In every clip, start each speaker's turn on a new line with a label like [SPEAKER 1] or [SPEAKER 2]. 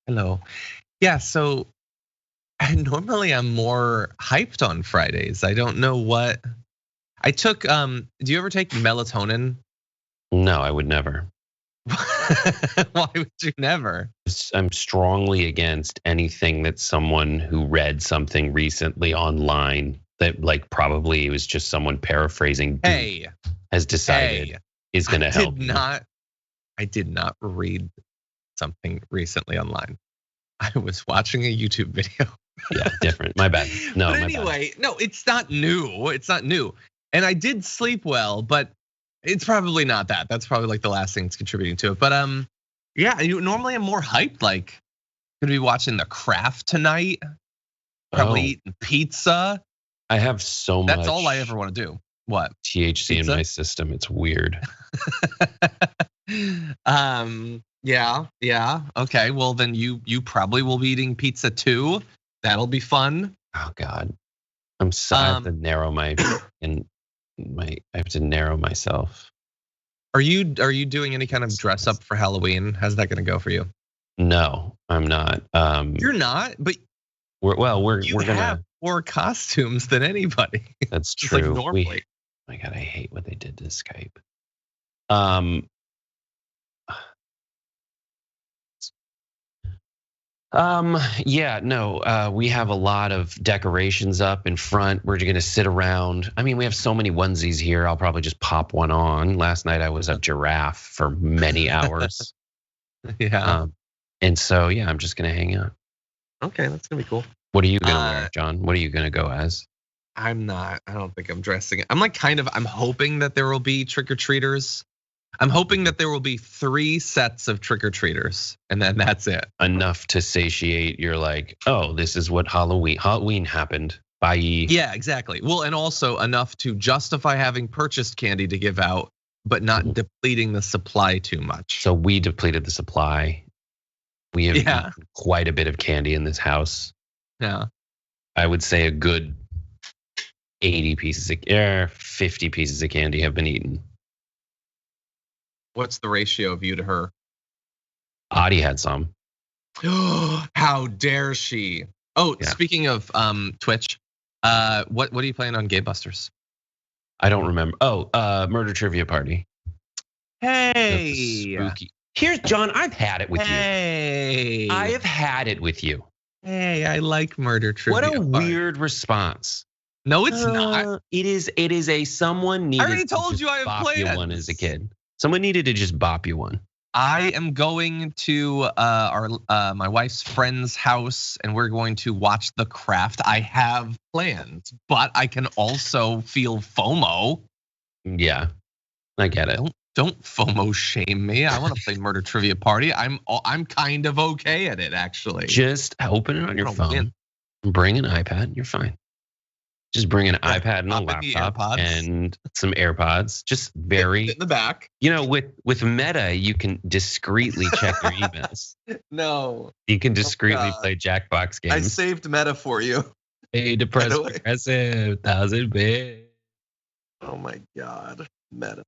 [SPEAKER 1] Hello. Yeah, so normally I'm more hyped on Fridays. I don't know what I took. Do you ever take melatonin?
[SPEAKER 2] No, I would never.
[SPEAKER 1] Why would you never?
[SPEAKER 2] I'm strongly against anything that someone who read something recently online that like probably it was just someone paraphrasing
[SPEAKER 1] Hey,
[SPEAKER 2] has decided is going to help you.
[SPEAKER 1] I did not read something recently online. I was watching a YouTube video.
[SPEAKER 2] Yeah, different. My bad. No,
[SPEAKER 1] but anyway, no, it's not new. It's not new. And I did sleep well, but it's probably not that. That's probably like the last thing that's contributing to it. But yeah, normally I'm more hyped. Like, gonna be watching The Craft tonight. Probably eating pizza.
[SPEAKER 2] I have so much.
[SPEAKER 1] That's all I ever want to do. What?
[SPEAKER 2] THC pizza? In my system. It's weird.
[SPEAKER 1] Yeah. Okay. Well, then you probably will be eating pizza too. That'll be fun.
[SPEAKER 2] Oh God, I have to narrow I have to narrow myself.
[SPEAKER 1] Are you doing any kind of dress up for Halloween? How's that going to go for you?
[SPEAKER 2] No, I'm not.
[SPEAKER 1] You're not, but
[SPEAKER 2] we're
[SPEAKER 1] gonna have more costumes than anybody.
[SPEAKER 2] That's true.
[SPEAKER 1] Like normally.
[SPEAKER 2] My God, I hate what they did to Skype. Yeah, no, we have a lot of decorations up in front. We're gonna sit around. I mean, we have so many onesies here. I'll probably just pop one on. Last night I was a giraffe for many hours.
[SPEAKER 1] Yeah.
[SPEAKER 2] And so yeah, I'm just gonna hang out.
[SPEAKER 1] Okay, that's gonna be cool.
[SPEAKER 2] What are you gonna wear, John? What are you gonna go as?
[SPEAKER 1] I'm not. I don't think I'm dressing. I'm like I'm hoping that there will be trick-or-treaters. I'm hoping that there will be 3 sets of trick-or-treaters, and then that's it.
[SPEAKER 2] Enough to satiate your like, oh, this is what Halloween happened. Bye.
[SPEAKER 1] Yeah, exactly. Well, and also enough to justify having purchased candy to give out, but not depleting the supply too much.
[SPEAKER 2] So we depleted the supply. We have quite a bit of candy in this house.
[SPEAKER 1] Yeah.
[SPEAKER 2] I would say a good 50 pieces of candy have been eaten.
[SPEAKER 1] What's the ratio of you to her?
[SPEAKER 2] Adi had some.
[SPEAKER 1] How dare she? Oh, yeah. Speaking of Twitch, what are you playing on Game Busters?
[SPEAKER 2] I don't remember. Oh, Murder Trivia Party.
[SPEAKER 1] Hey.
[SPEAKER 2] Spooky. Here's John. I've had it with you.
[SPEAKER 1] Hey.
[SPEAKER 2] I have had it with you.
[SPEAKER 1] Hey, I like Murder Trivia Party.
[SPEAKER 2] What a weird response.
[SPEAKER 1] No, it's not.
[SPEAKER 2] It is a someone needed.
[SPEAKER 1] I already told you I have played
[SPEAKER 2] one as a kid. Someone needed to just bop you one.
[SPEAKER 1] I am going to my wife's friend's house, and we're going to watch The Craft. I have plans, but I can also feel FOMO.
[SPEAKER 2] Yeah, I get it.
[SPEAKER 1] Don't FOMO shame me. I want to play Murder Trivia Party. I'm kind of okay at it, actually.
[SPEAKER 2] Just open it on your phone. Bring an iPad. You're fine. Just bring an iPad and a laptop and some AirPods. Just very
[SPEAKER 1] in the back.
[SPEAKER 2] You know, with Meta, you can discreetly check your emails.
[SPEAKER 1] No,
[SPEAKER 2] you can discreetly play Jackbox games.
[SPEAKER 1] I saved Meta for you.
[SPEAKER 2] Hey, depressive, 1,000 bits.
[SPEAKER 1] Oh my God, Meta.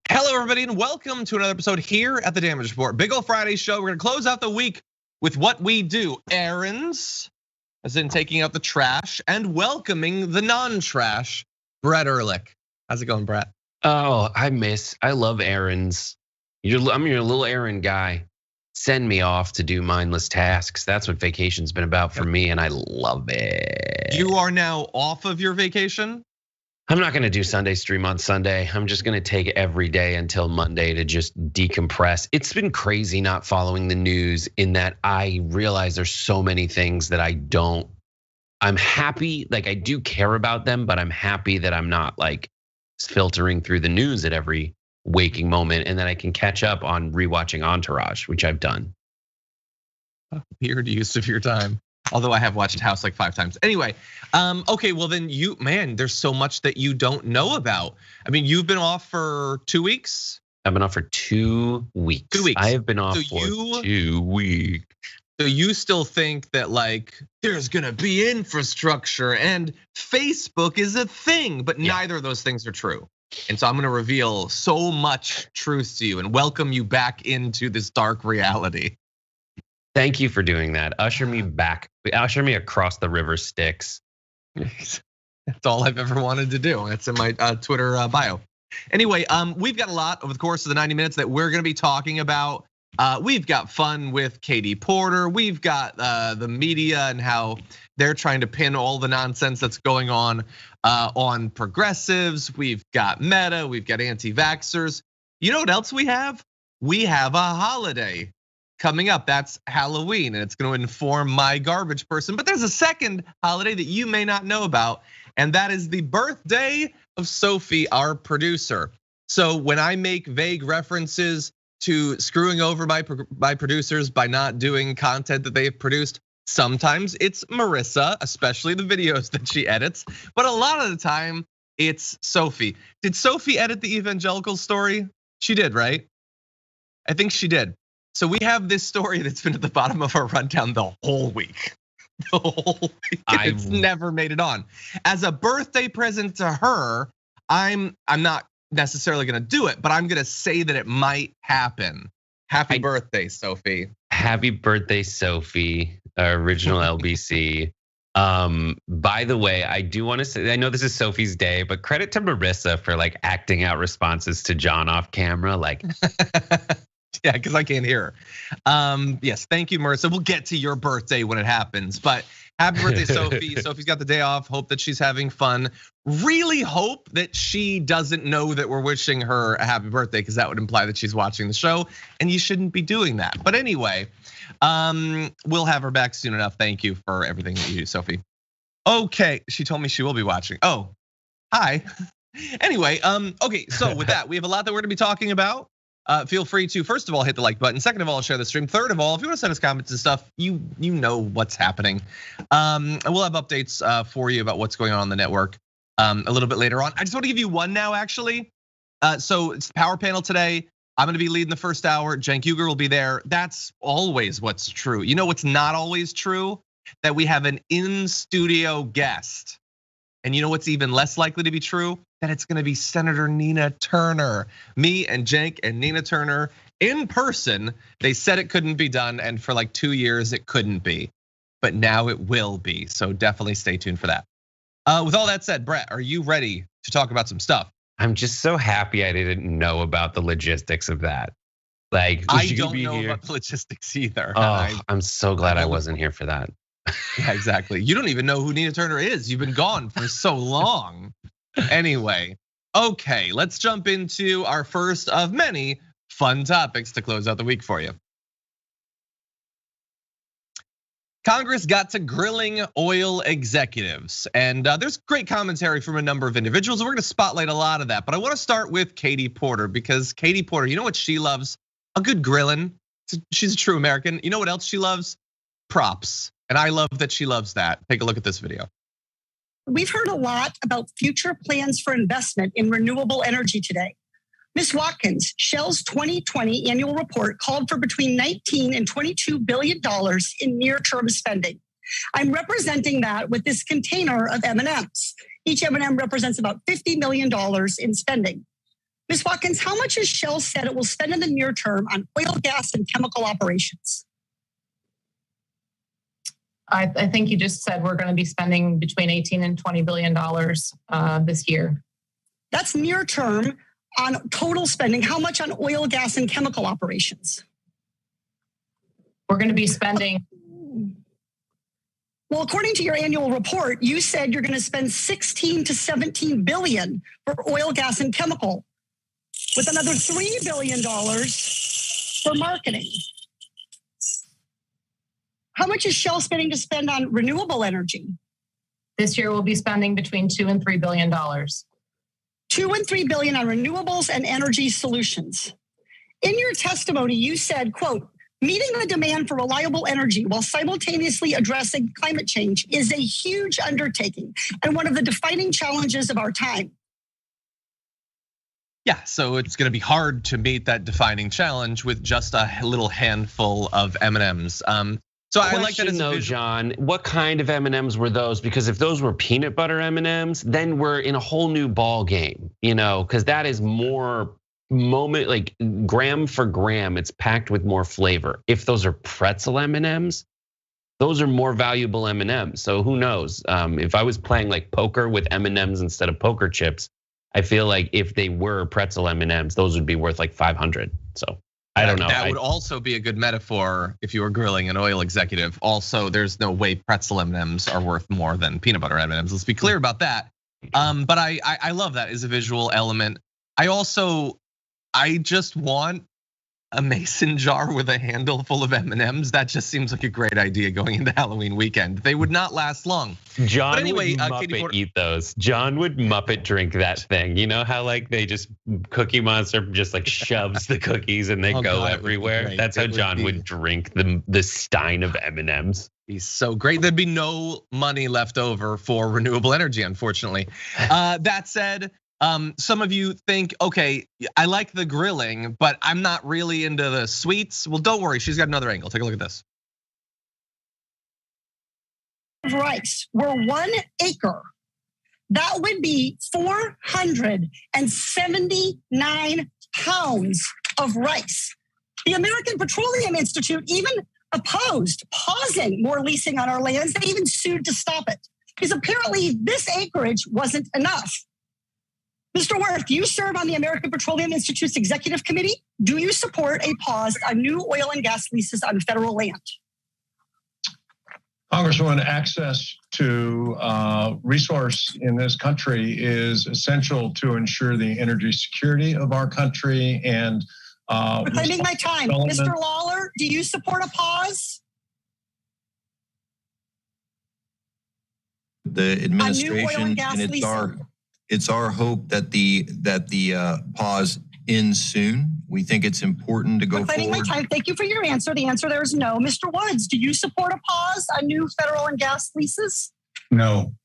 [SPEAKER 1] Hello, everybody, and welcome to another episode here at the Damage Report. Big ol' Friday show. We're gonna close out the week with what we do: errands, as in taking out the trash, and welcoming the non-trash, Brett Erlich. How's it going, Brett?
[SPEAKER 2] Oh, I love errands. I'm your little errand guy. Send me off to do mindless tasks. That's what vacation's been about for me, and I love it.
[SPEAKER 1] You are now off of your vacation?
[SPEAKER 2] I'm not gonna do Sunday stream on Sunday. I'm just gonna take every day until Monday to just decompress. It's been crazy not following the news in that I realize there's so many things that I'm happy, like I do care about them, but I'm happy that I'm not like filtering through the news at every waking moment, and that I can catch up on rewatching Entourage, which I've done.
[SPEAKER 1] Weird use of your time. Although I have watched House like 5 times. Anyway, okay, well then there's so much that you don't know about. I mean, you've been off for 2 weeks.
[SPEAKER 2] I've been off for 2 weeks.
[SPEAKER 1] 2 weeks.
[SPEAKER 2] I have been off for 2 weeks.
[SPEAKER 1] So you still think that like there's gonna be infrastructure and Facebook is a thing, but neither of those things are true. And so I'm gonna reveal so much truth to you and welcome you back into this dark reality.
[SPEAKER 2] Thank you for doing that. Usher me back. Usher me across the river Styx.
[SPEAKER 1] That's all I've ever wanted to do. That's in my Twitter bio. Anyway, we've got a lot over the course of the 90 minutes that we're gonna be talking about. We've got fun with Katie Porter. We've got the media and how they're trying to pin all the nonsense that's going on progressives. We've got Meta, we've got anti-vaxxers. You know what else we have? We have a holiday coming up. That's Halloween, and it's gonna inform my garbage person. But there's a second holiday that you may not know about, and that is the birthday of Sophie, our producer. So when I make vague references to screwing over by producers by not doing content that they've produced, sometimes it's Marissa, especially the videos that she edits, but a lot of the time it's Sophie. Did Sophie edit the Evangelical story? She did, right? I think she did. So we have this story that's been at the bottom of our rundown the whole week. The whole week. It's never made it on. As a birthday present to her, I'm not necessarily gonna do it, but I'm gonna say that it might happen. Happy birthday, Sophie.
[SPEAKER 2] Happy birthday, Sophie, original LBC. By the way, I do want to say, I know this is Sophie's day, but credit to Marissa for like acting out responses to John off camera, like.
[SPEAKER 1] Yeah, because I can't hear her. Yes, thank you, Marissa. We'll get to your birthday when it happens, but happy birthday, Sophie. Sophie's got the day off. Hope that she's having fun. Really hope that she doesn't know that we're wishing her a happy birthday, because that would imply that she's watching the show, and you shouldn't be doing that. But anyway, we'll have her back soon enough. Thank you for everything that you do, Sophie. Okay, she told me she will be watching. Oh, hi. Anyway, okay, so with that, we have a lot that we're gonna be talking about. Feel free to, first of all, hit the like button. Second of all, share the stream. Third of all, if you want to send us comments and stuff, you know what's happening. And we'll have updates for you about what's going on the network a little bit later on. I just want to give you one now, actually. So it's the power panel today. I'm gonna be leading the first hour. Cenk Uygur will be there. That's always what's true. You know what's not always true? That we have an in-studio guest. And you know what's even less likely to be true? That it's gonna be Senator Nina Turner. Me and Cenk and Nina Turner in person. They said it couldn't be done, and for like 2 years it couldn't be. But now it will be, so definitely stay tuned for that. With all that said, Brett, are you ready to talk about some stuff?
[SPEAKER 2] I'm just so happy I didn't know about the logistics of that. Like,
[SPEAKER 1] I don't know about the logistics either.
[SPEAKER 2] Oh, I'm so glad I wasn't here for that.
[SPEAKER 1] Yeah, exactly. You don't even know who Nina Turner is. You've been gone for so long. Anyway, okay, let's jump into our first of many fun topics to close out the week for you. Congress got to grilling oil executives, and there's great commentary from a number of individuals. We're gonna spotlight a lot of that, but I wanna start with Katie Porter, because Katie Porter, you know what she loves? A good grilling. She's a true American. You know what else she loves? Props. And I love that she loves that. Take a look at this video.
[SPEAKER 3] We've heard a lot about future plans for investment in renewable energy today. Ms. Watkins, Shell's 2020 annual report called for between $19 and $22 billion in near-term spending. I'm representing that with this container of M&Ms. Each M&M represents about $50 million in spending. Ms. Watkins, how much has Shell said it will spend in the near term on oil, gas, and chemical operations?
[SPEAKER 4] I think you just said we're going to be spending between $18 and $20 billion this year.
[SPEAKER 3] That's near term on total spending. How much on oil, gas, and chemical operations?
[SPEAKER 4] We're going to be spending.
[SPEAKER 3] Well, according to your annual report, you said you're going to spend 16 to 17 billion for oil, gas, and chemical, with another $3 billion for marketing. How much is Shell spending to spend on renewable energy?
[SPEAKER 4] This year we'll be spending between $2 and $3 billion.
[SPEAKER 3] 2 and 3 billion on renewables and energy solutions. In your testimony, you said, quote, meeting the demand for reliable energy while simultaneously addressing climate change is a huge undertaking and one of the defining challenges of our time.
[SPEAKER 1] Yeah, so it's going to be hard to meet that defining challenge with just a little handful of M&Ms. So I like that as a visual.
[SPEAKER 2] John, what kind of M&Ms were those? Because if those were peanut butter M&Ms, then we're in a whole new ball game, because that is more moment, like gram for gram, it's packed with more flavor. If those are pretzel M&Ms, those are more valuable M&Ms. So who knows? If I was playing like poker with M&Ms instead of poker chips, I feel like if they were pretzel M&Ms, those would be worth like 500. So I don't know.
[SPEAKER 1] That would also be a good metaphor if you were grilling an oil executive. Also, there's no way pretzel M&Ms are worth more than peanut butter M&Ms. Let's be clear about that. But I love that as a visual element. I just want a mason jar with a handle full of M&Ms. That just seems like a great idea going into Halloween weekend. They would not last long.
[SPEAKER 2] John would Muppet eat those. John would Muppet drink that thing. You know how like they just Cookie Monster just like shoves the cookies and they go everywhere. That's how John would drink the stein of M&Ms.
[SPEAKER 1] He's so great. There'd be no money left over for renewable energy, unfortunately. That said, some of you think, okay, I like the grilling, but I'm not really into the sweets. Well, don't worry, she's got another angle. Take a look at this.
[SPEAKER 3] Rice were 1 acre, that would be 479 pounds of rice. The American Petroleum Institute even opposed pausing more leasing on our lands. They even sued to stop it because apparently this acreage wasn't enough. Mr. Wirth, you serve on the American Petroleum Institute's executive committee. Do you support a pause on new oil and gas leases on federal land?
[SPEAKER 5] Congresswoman, access to resource in this country is essential to ensure the energy security of our country and
[SPEAKER 3] reclaiming my time. Mr. Lawler, do you support a pause?
[SPEAKER 6] The administration, and it's our hope that the pause ends soon. We think it's important to go
[SPEAKER 3] reclaiming
[SPEAKER 6] forward.
[SPEAKER 3] My time. Thank you for your answer. The answer there is no. Mr. Woods, do you support a pause on new federal and gas leases?
[SPEAKER 5] No.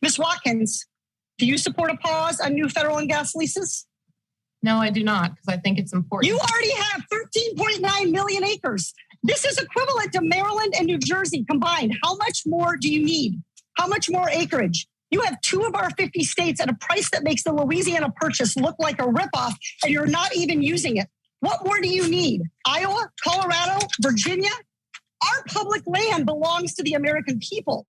[SPEAKER 3] Ms. Watkins, do you support a pause on new federal and gas leases?
[SPEAKER 4] No, I do not, because I think it's important.
[SPEAKER 3] You already have 13.9 million acres. This is equivalent to Maryland and New Jersey combined. How much more do you need? How much more acreage? You have 2 of our 50 states at a price that makes the Louisiana purchase look like a ripoff, and you're not even using it. What more do you need? Iowa, Colorado, Virginia? Our public land belongs to the American people.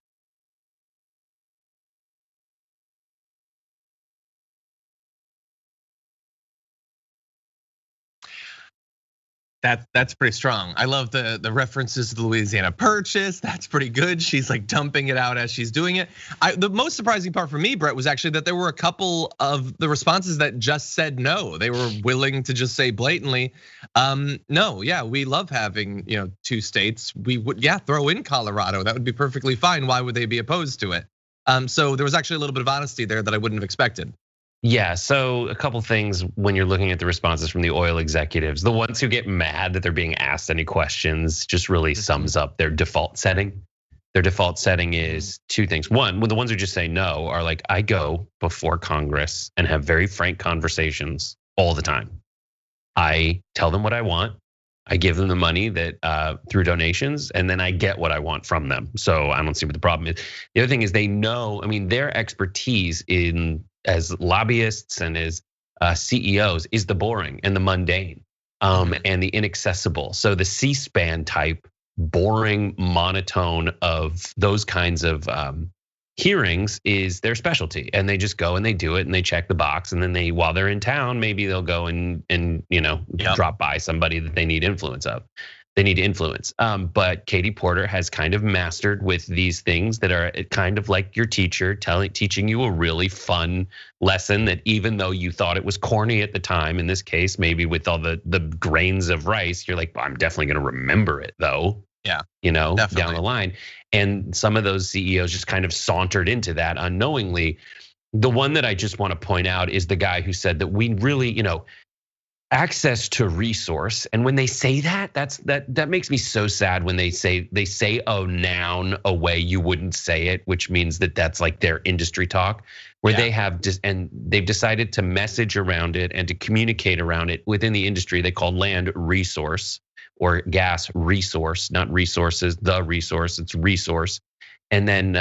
[SPEAKER 1] That's pretty strong. I love the references to the Louisiana Purchase. That's pretty good. She's like dumping it out as she's doing it. The most surprising part for me, Brett, was actually that there were a couple of the responses that just said no. They were willing to just say blatantly, no, yeah, we love having 2 states. We would, throw in Colorado. That would be perfectly fine. Why would they be opposed to it? So there was actually a little bit of honesty there that I wouldn't have expected.
[SPEAKER 2] Yeah, so a couple things when you're looking at the responses from the oil executives. The ones who get mad that they're being asked any questions just really sums up their default setting. Their default setting is 2 things. One, when the ones who just say no are like, I go before Congress and have very frank conversations all the time. I tell them what I want. I give them the money that through donations, and then I get what I want from them. So I don't see what the problem is. The other thing is they know, their expertise as lobbyists and as CEOs is the boring and the mundane and the inaccessible. So the C-SPAN type boring monotone of those kinds of hearings is their specialty, and they just go and they do it and they check the box, and then while they're in town, maybe they'll go and drop by somebody that they need influence of. They need influence. But Katie Porter has kind of mastered with these things that are kind of like your teacher teaching you a really fun lesson that even though you thought it was corny at the time, in this case, maybe with all the grains of rice, you're like, well, I'm definitely gonna remember it though.
[SPEAKER 1] Yeah,
[SPEAKER 2] definitely. Down the line. And some of those CEOs just kind of sauntered into that unknowingly. The one that I just want to point out is the guy who said that we really, access to resource. And when they say that makes me so sad when they say a noun a way you wouldn't say it, which means that that's like their industry talk, where they have and they've decided to message around it and to communicate around it within the industry. They call land resource or gas resource, not resources, the resource, it's resource. And then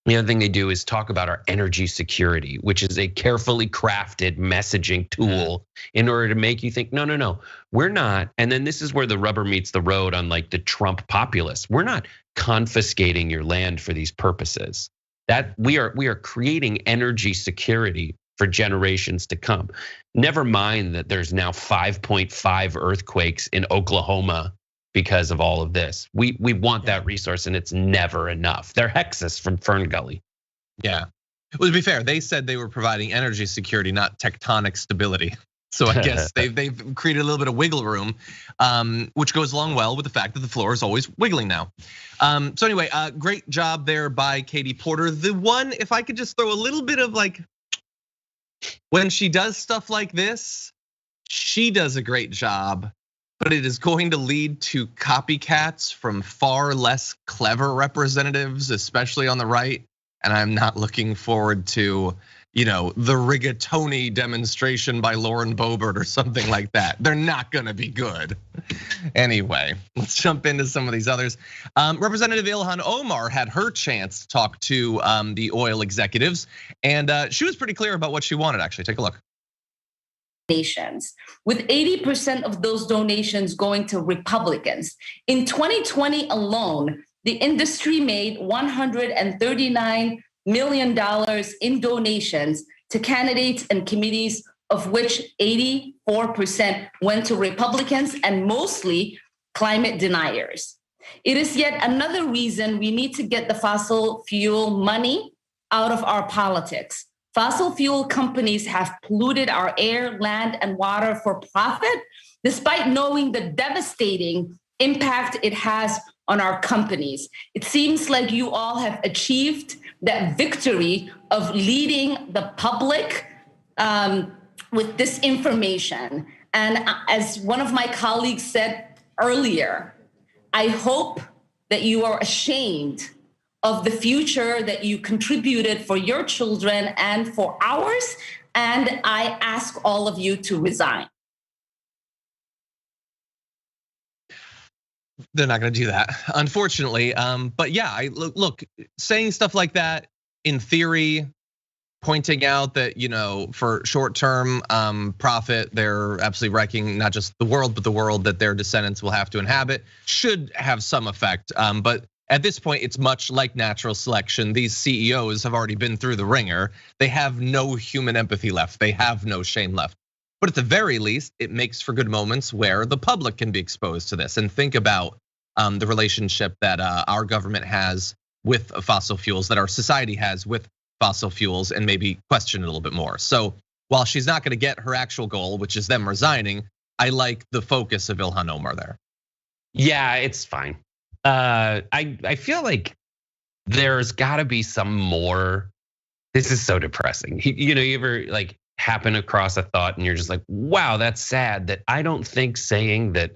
[SPEAKER 2] the other thing they do is talk about our energy security, which is a carefully crafted messaging tool in order to make you think, no, we're not. And then this is where the rubber meets the road on like the Trump populists. We're not confiscating your land for these purposes. That we are creating energy security for generations to come. Never mind that there's now 5.5 earthquakes in Oklahoma because of all of this. We want that resource and it's never enough. They're Hexus from Fern Gully.
[SPEAKER 1] Yeah, well, to be fair, they said they were providing energy security, not tectonic stability. So I guess they've created a little bit of wiggle room, which goes along well with the fact that the floor is always wiggling now. So anyway, great job there by Katie Porter. The one, if I could just throw a little bit of like, when she does stuff like this, she does a great job. But it is going to lead to copycats from far less clever representatives, especially on the right. And I'm not looking forward to, the rigatoni demonstration by Lauren Boebert or something like that. They're not gonna be good. Anyway, let's jump into some of these others. Representative Ilhan Omar had her chance to talk to the oil executives, and she was pretty clear about what she wanted, actually. Take a look.
[SPEAKER 7] Donations, with 80% of those donations going to Republicans. In 2020 alone, the industry made $139 million in donations to candidates and committees, of which 84% went to Republicans and mostly climate deniers. It is yet another reason we need to get the fossil fuel money out of our politics. Fossil fuel companies have polluted our air, land, and water for profit, despite knowing the devastating impact it has on our companies. It seems like you all have achieved that victory of leading the public with disinformation. And as one of my colleagues said earlier, I hope that you are ashamed of the future that you contributed for your children and for ours. And I ask all of you to resign.
[SPEAKER 1] They're not going to do that, unfortunately. But yeah, look, saying stuff like that in theory, pointing out that, for short-term profit, they're absolutely wrecking not just the world, but the world that their descendants will have to inhabit, should have some effect. But at this point, it's much like natural selection. These CEOs have already been through the ringer. They have no human empathy left. They have no shame left. But at the very least, it makes for good moments where the public can be exposed to this and think about the relationship that our government has with fossil fuels, that our society has with fossil fuels, and maybe question it a little bit more. So while she's not gonna get her actual goal, which is them resigning, I like the focus of Ilhan Omar there.
[SPEAKER 2] Yeah, it's fine. I feel like there's gotta be some more. This is so depressing. You ever like happen across a thought and you're just like, wow, that's sad. That I don't think saying that,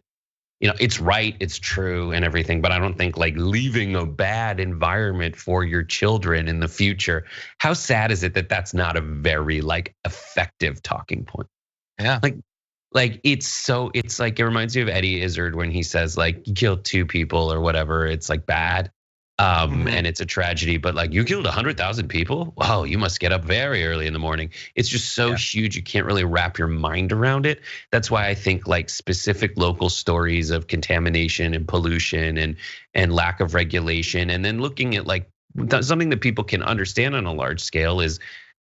[SPEAKER 2] it's right, it's true and everything, but I don't think like leaving a bad environment for your children in the future. How sad is it that that's not a very like effective talking point?
[SPEAKER 1] Yeah.
[SPEAKER 2] Like it's like, it reminds me of Eddie Izzard when he says like you killed 2 people or whatever, it's like bad. And it's a tragedy, but like you killed 100,000 people. Wow, you must get up very early in the morning. It's just so huge, you can't really wrap your mind around it. That's why I think like specific local stories of contamination and pollution and lack of regulation, and then looking at like something that people can understand on a large scale is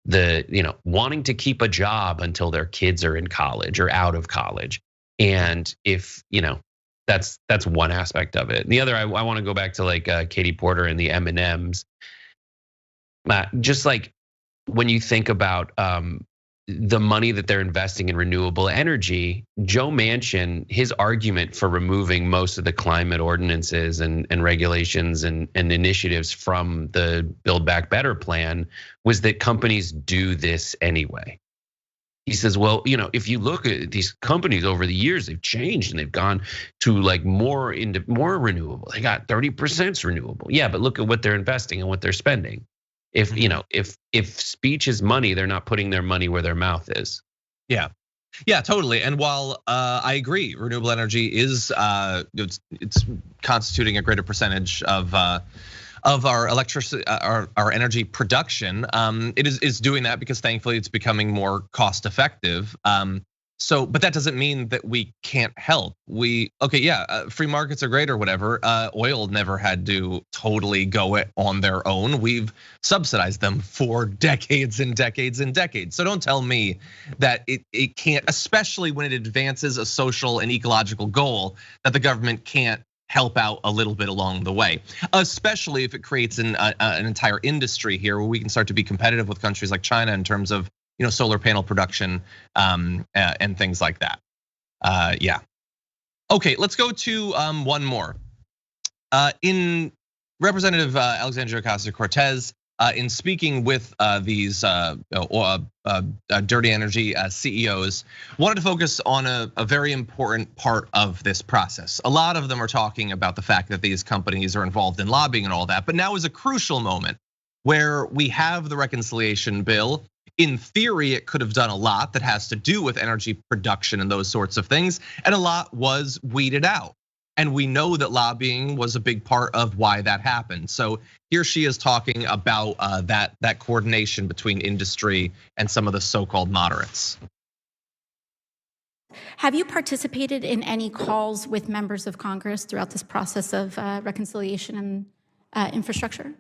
[SPEAKER 2] the wanting to keep a job until their kids are in college or out of college. And if that's one aspect of it. The other, I want to go back to like Katie Porter and the M&Ms. Just like when you think about the money that they're investing in renewable energy, Joe Manchin, his argument for removing most of the climate ordinances and regulations and initiatives from the Build Back Better plan was that companies do this anyway. He says, well, if you look at these companies over the years, they've changed and they've gone to like more renewable. They got 30% renewable. Yeah, but look at what they're investing and what they're spending. If speech is money, they're not putting their money where their mouth is.
[SPEAKER 1] Yeah, totally. And while I agree, renewable energy is it's constituting a greater percentage of our electricity, our energy production. It is doing that because thankfully it's becoming more cost effective. But that doesn't mean that we can't help. Free markets are great or whatever. Oil never had to totally go it on their own. We've subsidized them for decades and decades and decades. So don't tell me that it can't, especially when it advances a social and ecological goal, that the government can't help out a little bit along the way, especially if it creates an entire industry here where we can start to be competitive with countries like China in terms of solar panel production and things like that. Yeah. Okay, let's go to one more. In Representative Alexandria Ocasio-Cortez, in speaking with these dirty energy CEOs, wanted to focus on a very important part of this process. A lot of them are talking about the fact that these companies are involved in lobbying and all that, but now is a crucial moment where we have the reconciliation bill. In theory, it could have done a lot that has to do with energy production and those sorts of things, and a lot was weeded out. And we know that lobbying was a big part of why that happened. So here she is talking about that coordination between industry and some of the so-called moderates.
[SPEAKER 8] Have you participated in any calls with members of Congress throughout this process of reconciliation and infrastructure?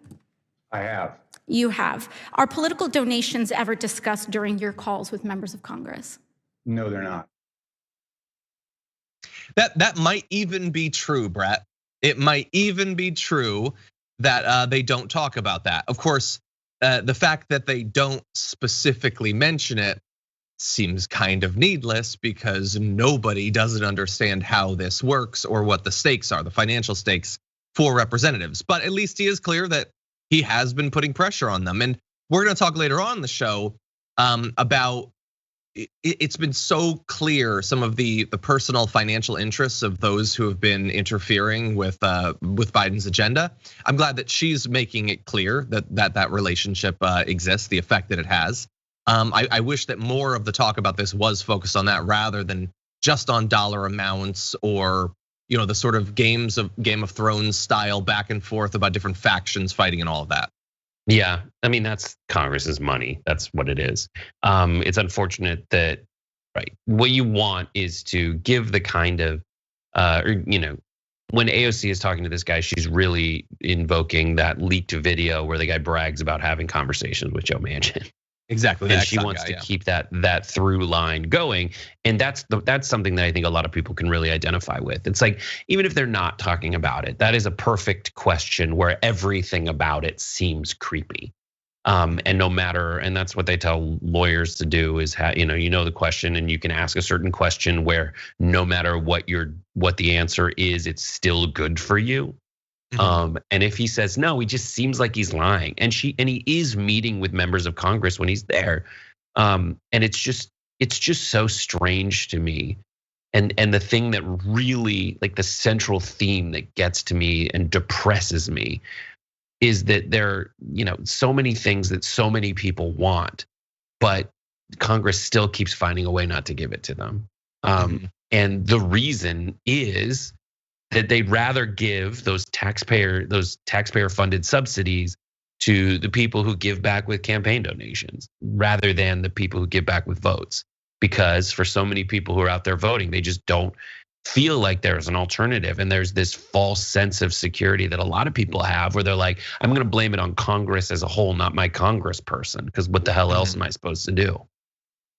[SPEAKER 9] I have.
[SPEAKER 8] You have. Are political donations ever discussed during your calls with members of Congress?
[SPEAKER 9] No, they're not.
[SPEAKER 1] That might even be true, Brett. It might even be true that they don't talk about that. Of course, the fact that they don't specifically mention it seems kind of needless because nobody doesn't understand how this works or what the stakes are, the financial stakes for representatives. But at least he is clear that he has been putting pressure on them. And we're gonna talk later on in the show about it's been so clear some of the personal financial interests of those who have been interfering with Biden's agenda. I'm glad that she's making it clear that relationship exists, the effect that it has. I wish that more of the talk about this was focused on that rather than just on dollar amounts or the sort of Game of Thrones style back and forth about different factions fighting and all of that.
[SPEAKER 2] Yeah, I mean, that's Congress's money. That's what it is. It's unfortunate that, right, what you want is to give the kind of, when AOC is talking to this guy, she's really invoking that leaked video where the guy brags about having conversations with Joe Manchin.
[SPEAKER 1] Exactly,
[SPEAKER 2] and she wants to keep that through line going, and that's something that I think a lot of people can really identify with. It's like even if they're not talking about it, that is a perfect question where everything about it seems creepy, and that's what they tell lawyers to do is you know the question and you can ask a certain question where no matter what the answer is, it's still good for you. And if he says no, he just seems like he's lying. And he is meeting with members of Congress when he's there. And it's just so strange to me. And the thing that really, like the central theme that gets to me and depresses me is that there are, so many things that so many people want, but Congress still keeps finding a way not to give it to them. And the reason is that they'd rather give those taxpayer funded subsidies to the people who give back with campaign donations rather than the people who give back with votes. Because for so many people who are out there voting, they just don't feel like there's an alternative. And there's this false sense of security that a lot of people have where they're like, I'm gonna blame it on Congress as a whole, not my congressperson, because what the hell else am I supposed to do?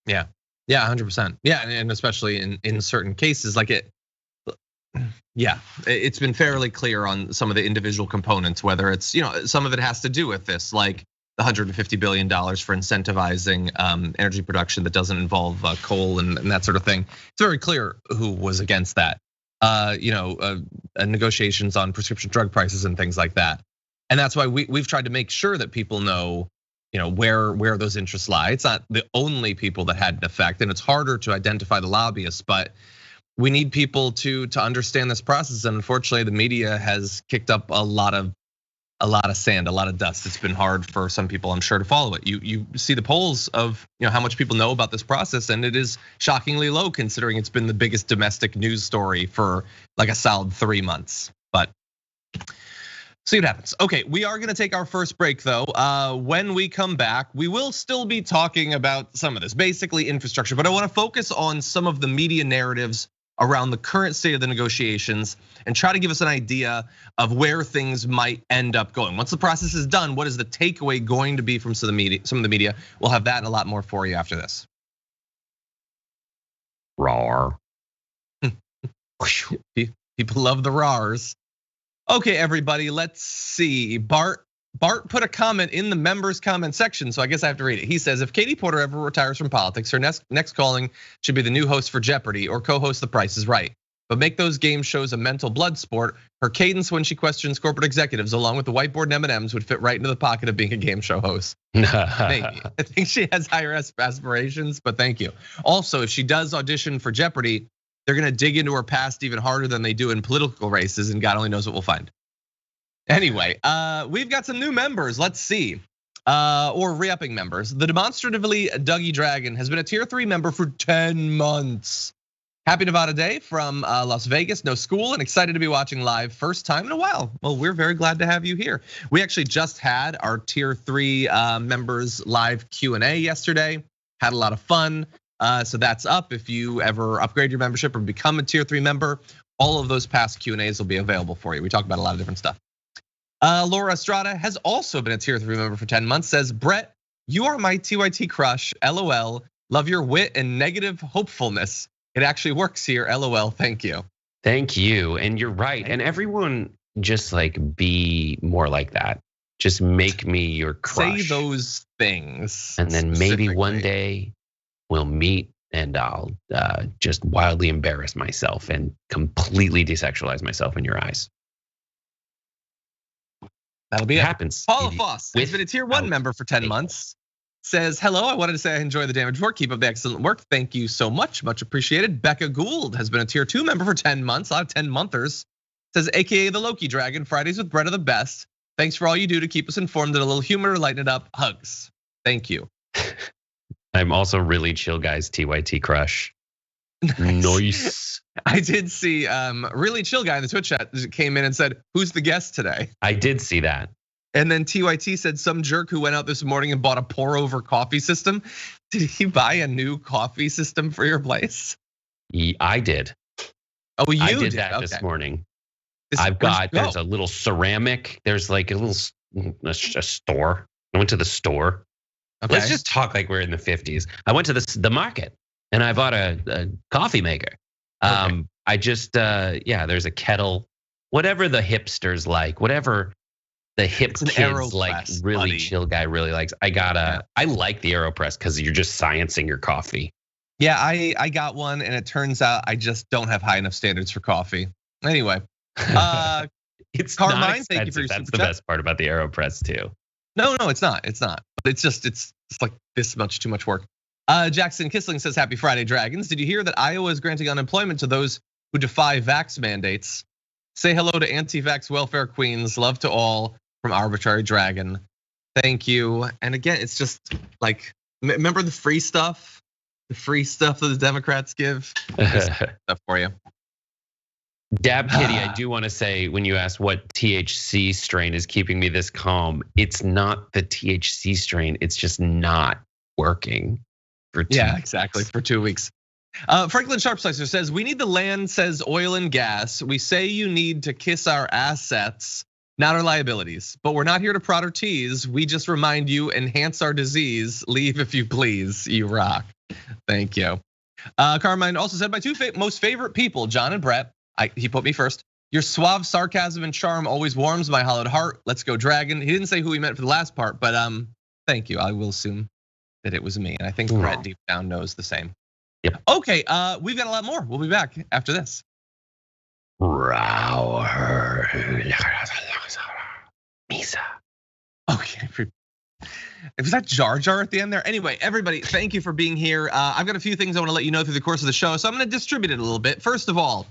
[SPEAKER 1] Yeah, 100%. Yeah, and especially in certain cases like it. Yeah, it's been fairly clear on some of the individual components, whether it's, some of it has to do with this, like the $150 billion for incentivizing energy production that doesn't involve coal and that sort of thing. It's very clear who was against that. Negotiations on prescription drug prices and things like that. And that's why we've tried to make sure that people know, where those interests lie. It's not the only people that had an effect, and it's harder to identify the lobbyists, but we need people to understand this process. And unfortunately, the media has kicked up a lot of sand, a lot of dust. It's been hard for some people, I'm sure, to follow it. You see the polls of how much people know about this process, and it is shockingly low considering it's been the biggest domestic news story for like a solid 3 months. But see what happens. Okay, we are gonna take our first break though. When we come back, we will still be talking about some of this, basically infrastructure, but I wanna focus on some of the media narratives around the current state of the negotiations and try to give us an idea of where things might end up going. Once the process is done, what is the takeaway going to be from some of the media? We'll have that and a lot more for you after this.
[SPEAKER 2] Rawr.
[SPEAKER 1] People love the rawrs. Okay, everybody, let's see. Bart put a comment in the members comment section, so I guess I have to read it. He says, if Katie Porter ever retires from politics, her next calling should be the new host for Jeopardy or co-host The Price is Right. But make those game shows a mental blood sport. Her cadence when she questions corporate executives, along with the whiteboard and M&Ms, would fit right into the pocket of being a game show host. Maybe. I think she has higher aspirations, but thank you. Also, if she does audition for Jeopardy, they're gonna dig into her past even harder than they do in political races, and God only knows what we'll find. Anyway, we've got some new members. Let's see, or re-upping members. The demonstratively Dougie Dragon has been a tier 3 member for 10 months. Happy Nevada Day from Las Vegas, no school, and excited to be watching live, first time in a while. Well, we're very glad to have you here. We actually just had our tier 3 members live Q&A yesterday. Had a lot of fun. So that's up. If you ever upgrade your membership or become a tier 3 member, all of those past Q&As will be available for you. We talk about a lot of different stuff. Laura Estrada has also been a tier 3 member for 10 months, says, Brett, you are my TYT crush, LOL. Love your wit and negative hopefulness. It actually works here, LOL, thank you.
[SPEAKER 2] Thank you, and you're right. And everyone just like be more like that. Just make me your crush.
[SPEAKER 1] Say those things.
[SPEAKER 2] And then maybe one day we'll meet and I'll just wildly embarrass myself and completely desexualize myself in your eyes.
[SPEAKER 1] That'll be it.
[SPEAKER 2] Happens.
[SPEAKER 1] Paula Foss has been a tier 1 member for 10 months. Says, hello, I wanted to say I enjoy the damage work. Keep up the excellent work. Thank you so much, much appreciated. Becca Gould has been a tier 2 member for 10 months, a lot of 10-monthers. Says, AKA the Loki Dragon, Fridays with Brett are the best. Thanks for all you do to keep us informed and a little humor, lighten it up. Hugs. Thank you.
[SPEAKER 2] I'm also really chill guys, TYT crush. Nice.
[SPEAKER 1] I did see really chill guy in the Twitch chat came in and said, who's the guest today?
[SPEAKER 2] I did see that.
[SPEAKER 1] And then TYT said some jerk who went out this morning and bought a pour over coffee system. Did he buy a new coffee system for your place?
[SPEAKER 2] I did.
[SPEAKER 1] Oh, you
[SPEAKER 2] I did that this morning. There's a little ceramic. There's like a store. I went to the store. Okay. Let's just talk like we're in the 50s. I went to the market and I bought a coffee maker. Okay. I just there's a kettle, whatever the hipsters like, whatever the hip kids like, really buddy. Chill guy really likes. I like the AeroPress because you're just sciencing your coffee.
[SPEAKER 1] Yeah, I got one and it turns out I just don't have high enough standards for coffee. Anyway,
[SPEAKER 2] it's
[SPEAKER 1] Carmine,
[SPEAKER 2] not expensive.
[SPEAKER 1] thank you for your
[SPEAKER 2] That's the best part about the AeroPress too.
[SPEAKER 1] No, it's not. It's like this much too much work. Jackson Kissling says, happy Friday, Dragons. Did you hear that Iowa is granting unemployment to those who defy vax mandates? Say hello to anti-vax welfare queens. Love to all from Arbitrary Dragon. Thank you. And again, it's just like, remember the free stuff? The free stuff that the Democrats give? Stuff for you.
[SPEAKER 2] Dab Kitty, I do want to say, when you asked what THC strain is keeping me this calm, it's not the THC strain. It's just not working for 2 weeks.
[SPEAKER 1] Exactly, for 2 weeks. Franklin Sharpslicer says, we need the land, says oil and gas. We say you need to kiss our assets, not our liabilities. But we're not here to prod or tease. We just remind you, enhance our disease. Leave if you please, you rock. Thank you. Carmine also said, my two most favorite people, John and Brett. He put me first. Your suave sarcasm and charm always warms my hollowed heart. Let's go Dragon. He didn't say who he meant for the last part, but thank you. I will assume that it was me. And I think Brett deep down knows the same.
[SPEAKER 2] Yep.
[SPEAKER 1] Okay, we've got a lot more. We'll be back after this.
[SPEAKER 2] Misa.
[SPEAKER 1] Okay. Was that Jar Jar at the end there? Anyway, everybody, thank you for being here. I've got a few things I want to let you know through the course of the show, so I'm going to distribute it a little bit. First of all,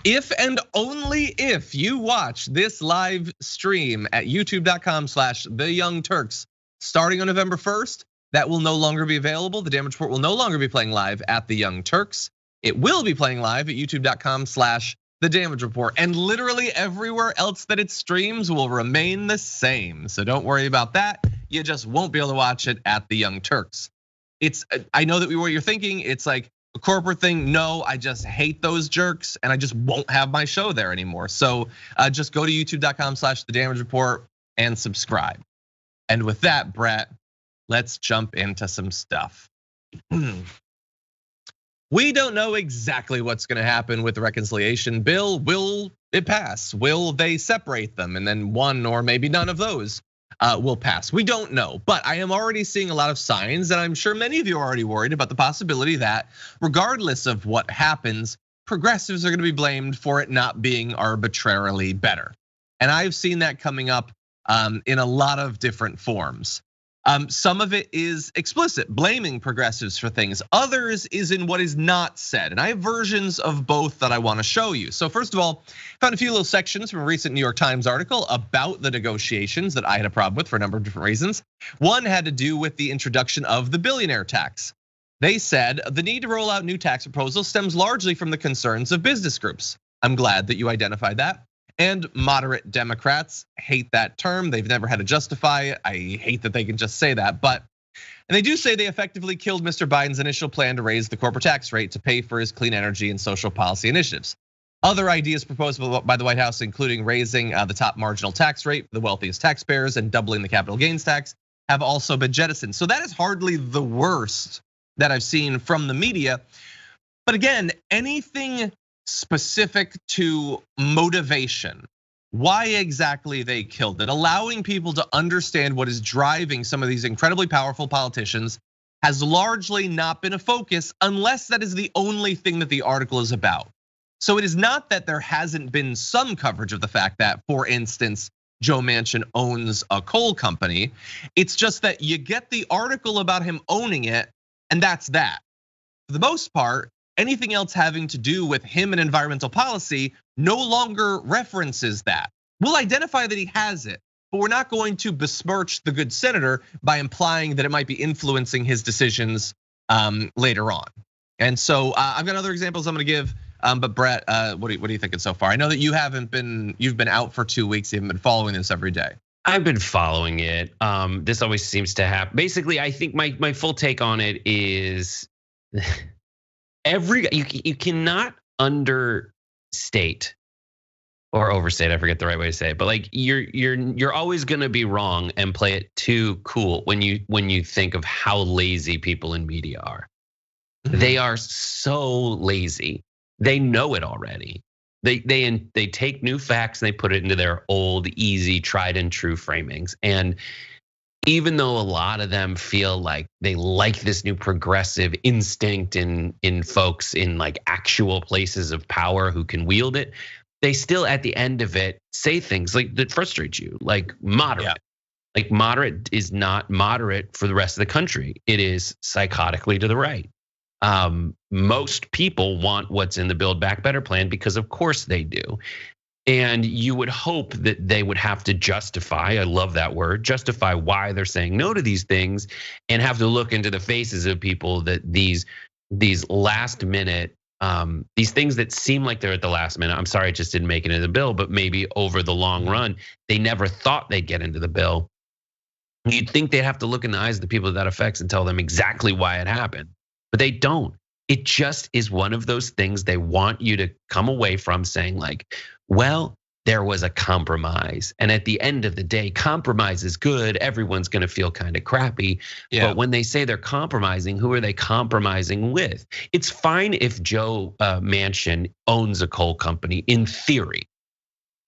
[SPEAKER 1] if and only if you watch this live stream at youtube.com/theyoungturks starting on November 1st, that will no longer be available. The Damage Report will no longer be playing live at The Young Turks. It will be playing live at youtube.com/The Damage Report, and literally everywhere else that it streams will remain the same. So don't worry about that. You just won't be able to watch it at The Young Turks. I know that what you're thinking, it's like a corporate thing. No, I just hate those jerks, and I just won't have my show there anymore. So just go to youtube.com/The Damage Report and subscribe. And with that, Brett, let's jump into some stuff. We don't know exactly what's going to happen with the reconciliation bill. Will it pass? Will they separate them? And then one or maybe none of those will pass. We don't know, but I am already seeing a lot of signs, and I'm sure many of you are already worried about the possibility that regardless of what happens, progressives are going to be blamed for it not being arbitrarily better. And I've seen that coming up in a lot of different forms. Some of it is explicit, blaming progressives for things. Others is in what is not said. And I have versions of both that I want to show you. So first of all, I found a few little sections from a recent New York Times article about the negotiations that I had a problem with for a number of different reasons. One had to do with the introduction of the billionaire tax. They said the need to roll out new tax proposals stems largely from the concerns of business groups. I'm glad that you identified that. And moderate Democrats hate that term. They've never had to justify it. I hate that they can just say that, and they do say they effectively killed Mr. Biden's initial plan to raise the corporate tax rate to pay for his clean energy and social policy initiatives. Other ideas proposed by the White House, including raising the top marginal tax rate for the wealthiest taxpayers and doubling the capital gains tax, have also been jettisoned. So that is hardly the worst that I've seen from the media. But again, anything specific to motivation, why exactly they killed it, allowing people to understand what is driving some of these incredibly powerful politicians has largely not been a focus, unless that is the only thing that the article is about. So it is not that there hasn't been some coverage of the fact that, for instance, Joe Manchin owns a coal company. It's just that you get the article about him owning it, and that's that. For the most part, anything else having to do with him and environmental policy no longer references that. We'll identify that he has it, but we're not going to besmirch the good senator by implying that it might be influencing his decisions later on. And so I've got other examples I'm going to give, but Brett, what are you thinking so far? I know that you've been out for 2 weeks. You haven't been following this every day.
[SPEAKER 2] I've been following it. This always seems to happen. Basically, I think my full take on it is you cannot understate or overstate, I forget the right way to say it, but like you're always gonna be wrong and play it too cool when you think of how lazy people in media are. Mm-hmm. They are so lazy. They know it already. They take new facts and they put it into their old, easy, tried and true framings. And even though a lot of them feel like they like this new progressive instinct in folks in like actual places of power who can wield it, they still at the end of it say things like that frustrate you, like moderate. Yeah. Like moderate is not moderate for the rest of the country. It is psychotically to the right. Most people want what's in the Build Back Better plan because of course they do. And you would hope that they would have to justify, I love that word, justify why they're saying no to these things, and have to look into the faces of people that these last minute, these things that seem like they're at the last minute. I'm sorry, it just didn't make it into the bill, but maybe over the long run, they never thought they'd get into the bill. You'd think they'd have to look in the eyes of the people that affects and tell them exactly why it happened, but they don't. It just is one of those things they want you to come away from saying like, well, there was a compromise. And at the end of the day, compromise is good. Everyone's gonna feel kind of crappy. Yeah. But when they say they're compromising, who are they compromising with? It's fine if Joe Manchin owns a coal company in theory.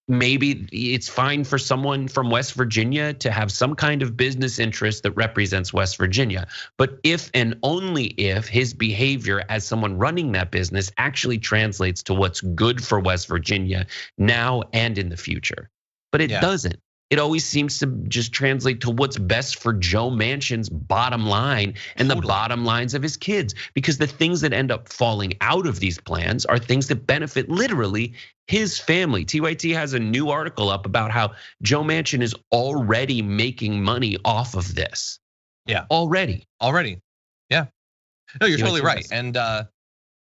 [SPEAKER 2] Maybe it's fine for someone from West Virginia to have some kind of business interest that represents West Virginia. But if and only if his behavior as someone running that business actually translates to what's good for West Virginia now and in the future. But it doesn't. it always seems to just translate to what's best for Joe Manchin's bottom line and the bottom lines of his kids. Because the things that end up falling out of these plans are things that benefit literally his family. TYT has a new article up about how Joe Manchin is already making money off of this.
[SPEAKER 1] Yeah.
[SPEAKER 2] Already.
[SPEAKER 1] Yeah. No, you're totally right.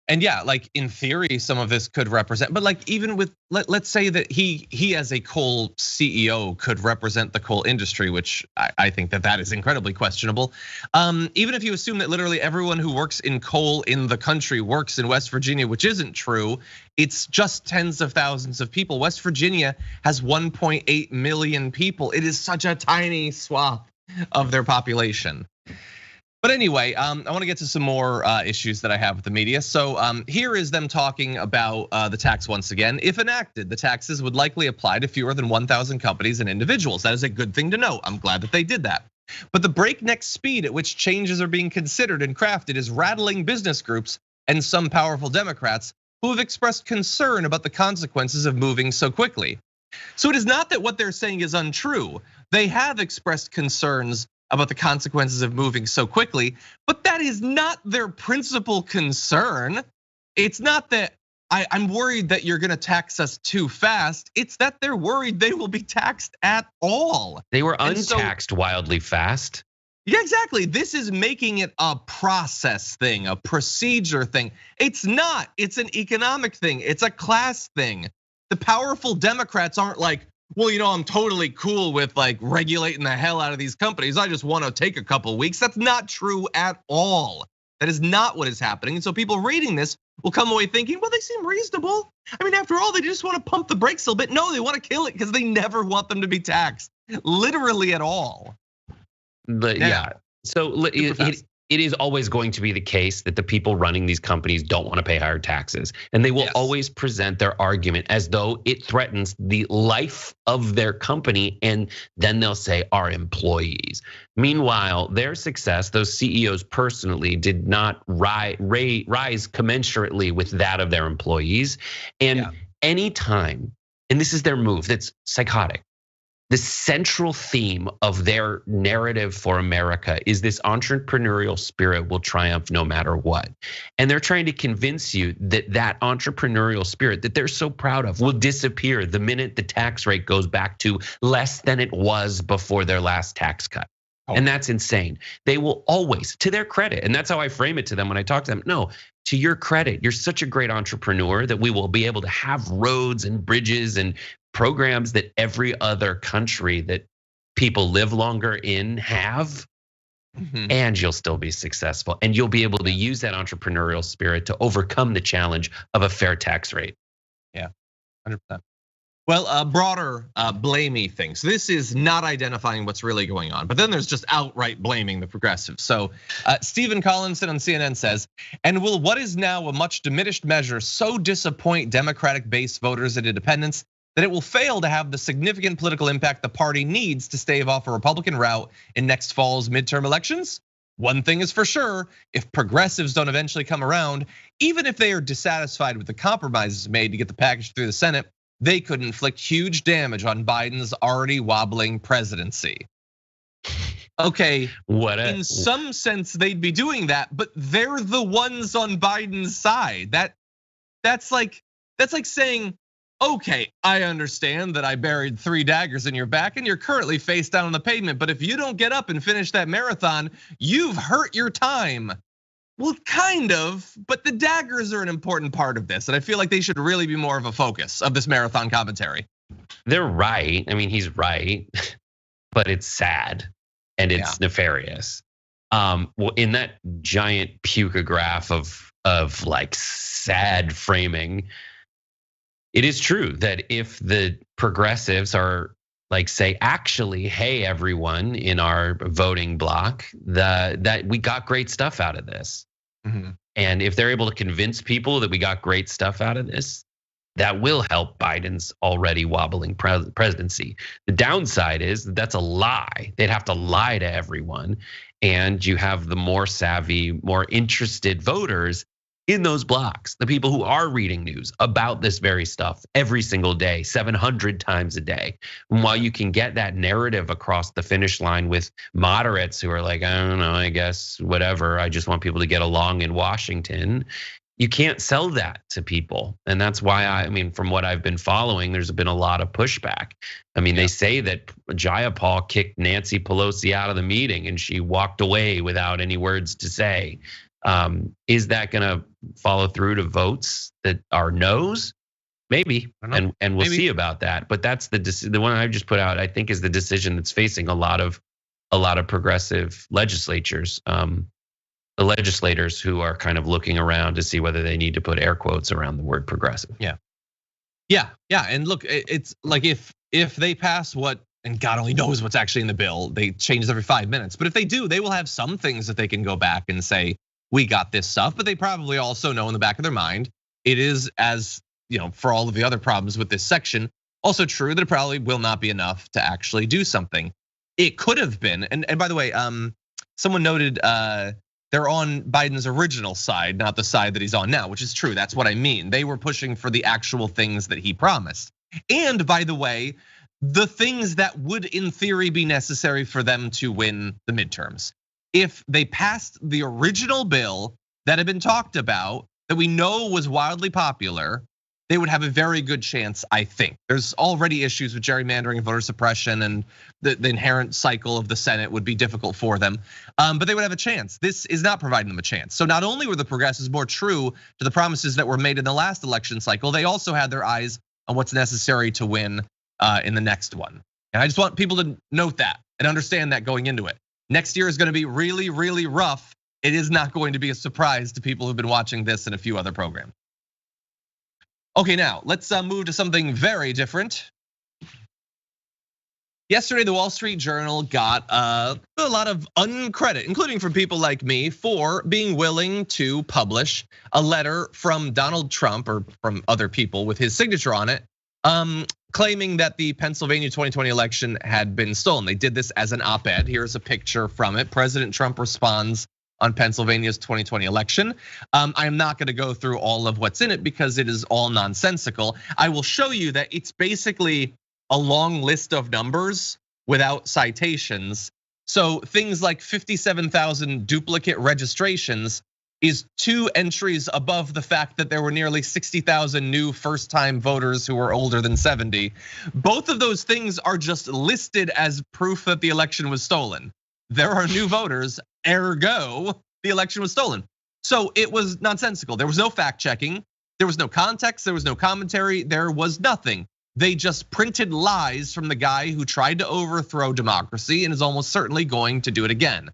[SPEAKER 1] And yeah, like in theory, some of this could represent, but like even with, let's say that he as a coal CEO could represent the coal industry, which I think that is incredibly questionable. Even if you assume that literally everyone who works in coal in the country works in West Virginia, which isn't true, it's just tens of thousands of people. West Virginia has 1.8 million people. It is such a tiny swath of their population. But anyway, I want to get to some more issues that I have with the media. So here is them talking about the tax once again. If enacted, the taxes would likely apply to fewer than 1,000 companies and individuals. That is a good thing to know. I'm glad that they did that. But the breakneck speed at which changes are being considered and crafted is rattling business groups and some powerful Democrats who have expressed concern about the consequences of moving so quickly. So it is not that what they're saying is untrue. They have expressed concerns about the consequences of moving so quickly, but that is not their principal concern. It's not that I'm worried that you're gonna tax us too fast. It's that they're worried they will be taxed at all.
[SPEAKER 2] They were untaxed wildly fast.
[SPEAKER 1] Yeah, exactly. This is making it a process thing, a procedure thing. It's not, it's an economic thing. It's a class thing. The powerful Democrats aren't like, well, I'm totally cool with like regulating the hell out of these companies. I just want to take a couple weeks. That's not true at all. That is not what is happening. And so people reading this will come away thinking, well, they seem reasonable. I mean, after all, they just want to pump the brakes a little bit. No, they want to kill it because they never want them to be taxed, literally at all.
[SPEAKER 2] But yeah, so it is always going to be the case that the people running these companies don't want to pay higher taxes. And they will always present their argument as though it threatens the life of their company. And then they'll say our employees. Meanwhile, their success, those CEOs personally did not rise commensurately with that of their employees. And anytime, and this is their move, that's psychotic. The central theme of their narrative for America is this entrepreneurial spirit will triumph no matter what. And they're trying to convince you that that entrepreneurial spirit that they're so proud of will disappear the minute the tax rate goes back to less than it was before their last tax cut. And that's insane. They will always, to their credit, and that's how I frame it to them when I talk to them. No, to your credit, you're such a great entrepreneur that we will be able to have roads and bridges and programs that every other country that people live longer in have, and you'll still be successful. And you'll be able to use that entrepreneurial spirit to overcome the challenge of a fair tax rate.
[SPEAKER 1] Yeah, 100%. Well, broader blamey thing. So this is not identifying what's really going on, but then there's just outright blaming the progressives. So Stephen Collinson on CNN says, and will what is now a much diminished measure so disappoint Democratic base voters and independents that it will fail to have the significant political impact the party needs to stave off a Republican rout in next fall's midterm elections? One thing is for sure, if progressives don't eventually come around, even if they are dissatisfied with the compromises made to get the package through the Senate, they could inflict huge damage on Biden's already wobbling presidency. Okay, in some sense they'd be doing that, but they're the ones on Biden's side. That's like saying, okay, I understand that I buried 3 daggers in your back and you're currently face down on the pavement, but if you don't get up and finish that marathon, you've hurt your time. Well, kind of, but the daggers are an important part of this, and I feel like they should really be more of a focus of this marathon commentary.
[SPEAKER 2] They're right. I mean, he's right, but it's sad and it's nefarious. Well, in that giant pukograph of like sad framing, it is true that if the progressives are like say, actually, hey everyone in our voting bloc, that we got great stuff out of this. And if they're able to convince people that we got great stuff out of this, that will help Biden's already wobbling presidency. The downside is that's a lie. They'd have to lie to everyone. And you have the more savvy, more interested voters in those blocks, the people who are reading news about this very stuff every single day, 700 times a day. And while you can get that narrative across the finish line with moderates who are like, I don't know, I guess whatever, I just want people to get along in Washington, you can't sell that to people. And that's why I mean, from what I've been following, there's been a lot of pushback. I mean, they say that Jayapal kicked Nancy Pelosi out of the meeting and she walked away without any words to say. Is that going to follow through to votes that are no's? Maybe, and we'll see about that. But that's the one I just put out, I think, is the decision that's facing a lot of progressive legislatures, the legislators who are kind of looking around to see whether they need to put air quotes around the word progressive.
[SPEAKER 1] Yeah. And look, it's like if they pass what, and God only knows what's actually in the bill, they change every 5 minutes. But if they do, they will have some things that they can go back and say, we got this stuff, but they probably also know in the back of their mind, it is, as you know, for all of the other problems with this section, also true that it probably will not be enough to actually do something. It could have been, and by the way, someone noted they're on Biden's original side, not the side that he's on now, which is true. That's what I mean. They were pushing for the actual things that he promised. And by the way, the things that would in theory be necessary for them to win the midterms. If they passed the original bill that had been talked about, that we know was wildly popular, they would have a very good chance, I think. There's already issues with gerrymandering and voter suppression, and the inherent cycle of the Senate would be difficult for them. But they would have a chance. This is not providing them a chance. So not only were the progressives more true to the promises that were made in the last election cycle, they also had their eyes on what's necessary to win in the next one. And I just want people to note that and understand that going into it. Next year is going to be really, really rough. It is not going to be a surprise to people who've been watching this and a few other programs. Okay, now let's move to something very different. Yesterday, the Wall Street Journal got a lot of uncredit, including from people like me, for being willing to publish a letter from Donald Trump or from other people with his signature on it, claiming that the Pennsylvania 2020 election had been stolen. They did this as an op-ed. Here's a picture from it. President Trump responds on Pennsylvania's 2020 election. I am not gonna go through all of what's in it because it is all nonsensical. I will show you that it's basically a long list of numbers without citations. So things like 57,000 duplicate registrations is 2 entries above the fact that there were nearly 60,000 new first-time voters who were older than 70. Both of those things are just listed as proof that the election was stolen. There are new voters, ergo, the election was stolen. So it was nonsensical. There was no fact checking, there was no context, there was no commentary, there was nothing. They just printed lies from the guy who tried to overthrow democracy and is almost certainly going to do it again.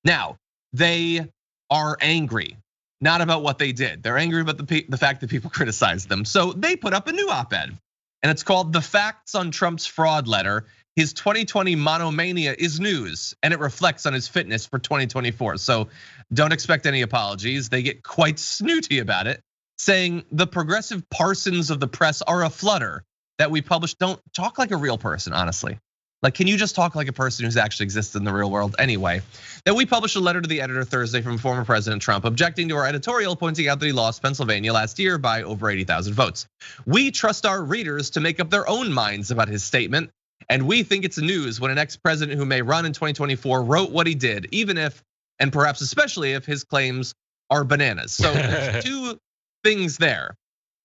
[SPEAKER 1] Now, they are angry, not about what they did. They're angry about the fact that people criticized them. So they put up a new op-ed, and it's called "The Facts on Trump's Fraud Letter. His 2020 monomania is news, and it reflects on his fitness for 2024. So don't expect any apologies. They get quite snooty about it, saying the progressive parsons of the press are aflutter that we publish. Don't talk like a real person, honestly. Like, can you just talk like a person who's actually exists in the real world anyway? That we published a letter to the editor Thursday from former President Trump objecting to our editorial, pointing out that he lost Pennsylvania last year by over 80,000 votes. We trust our readers to make up their own minds about his statement, and we think it's news when an ex-president who may run in 2024 wrote what he did, even if, and perhaps especially if, his claims are bananas. So there's 2 things there.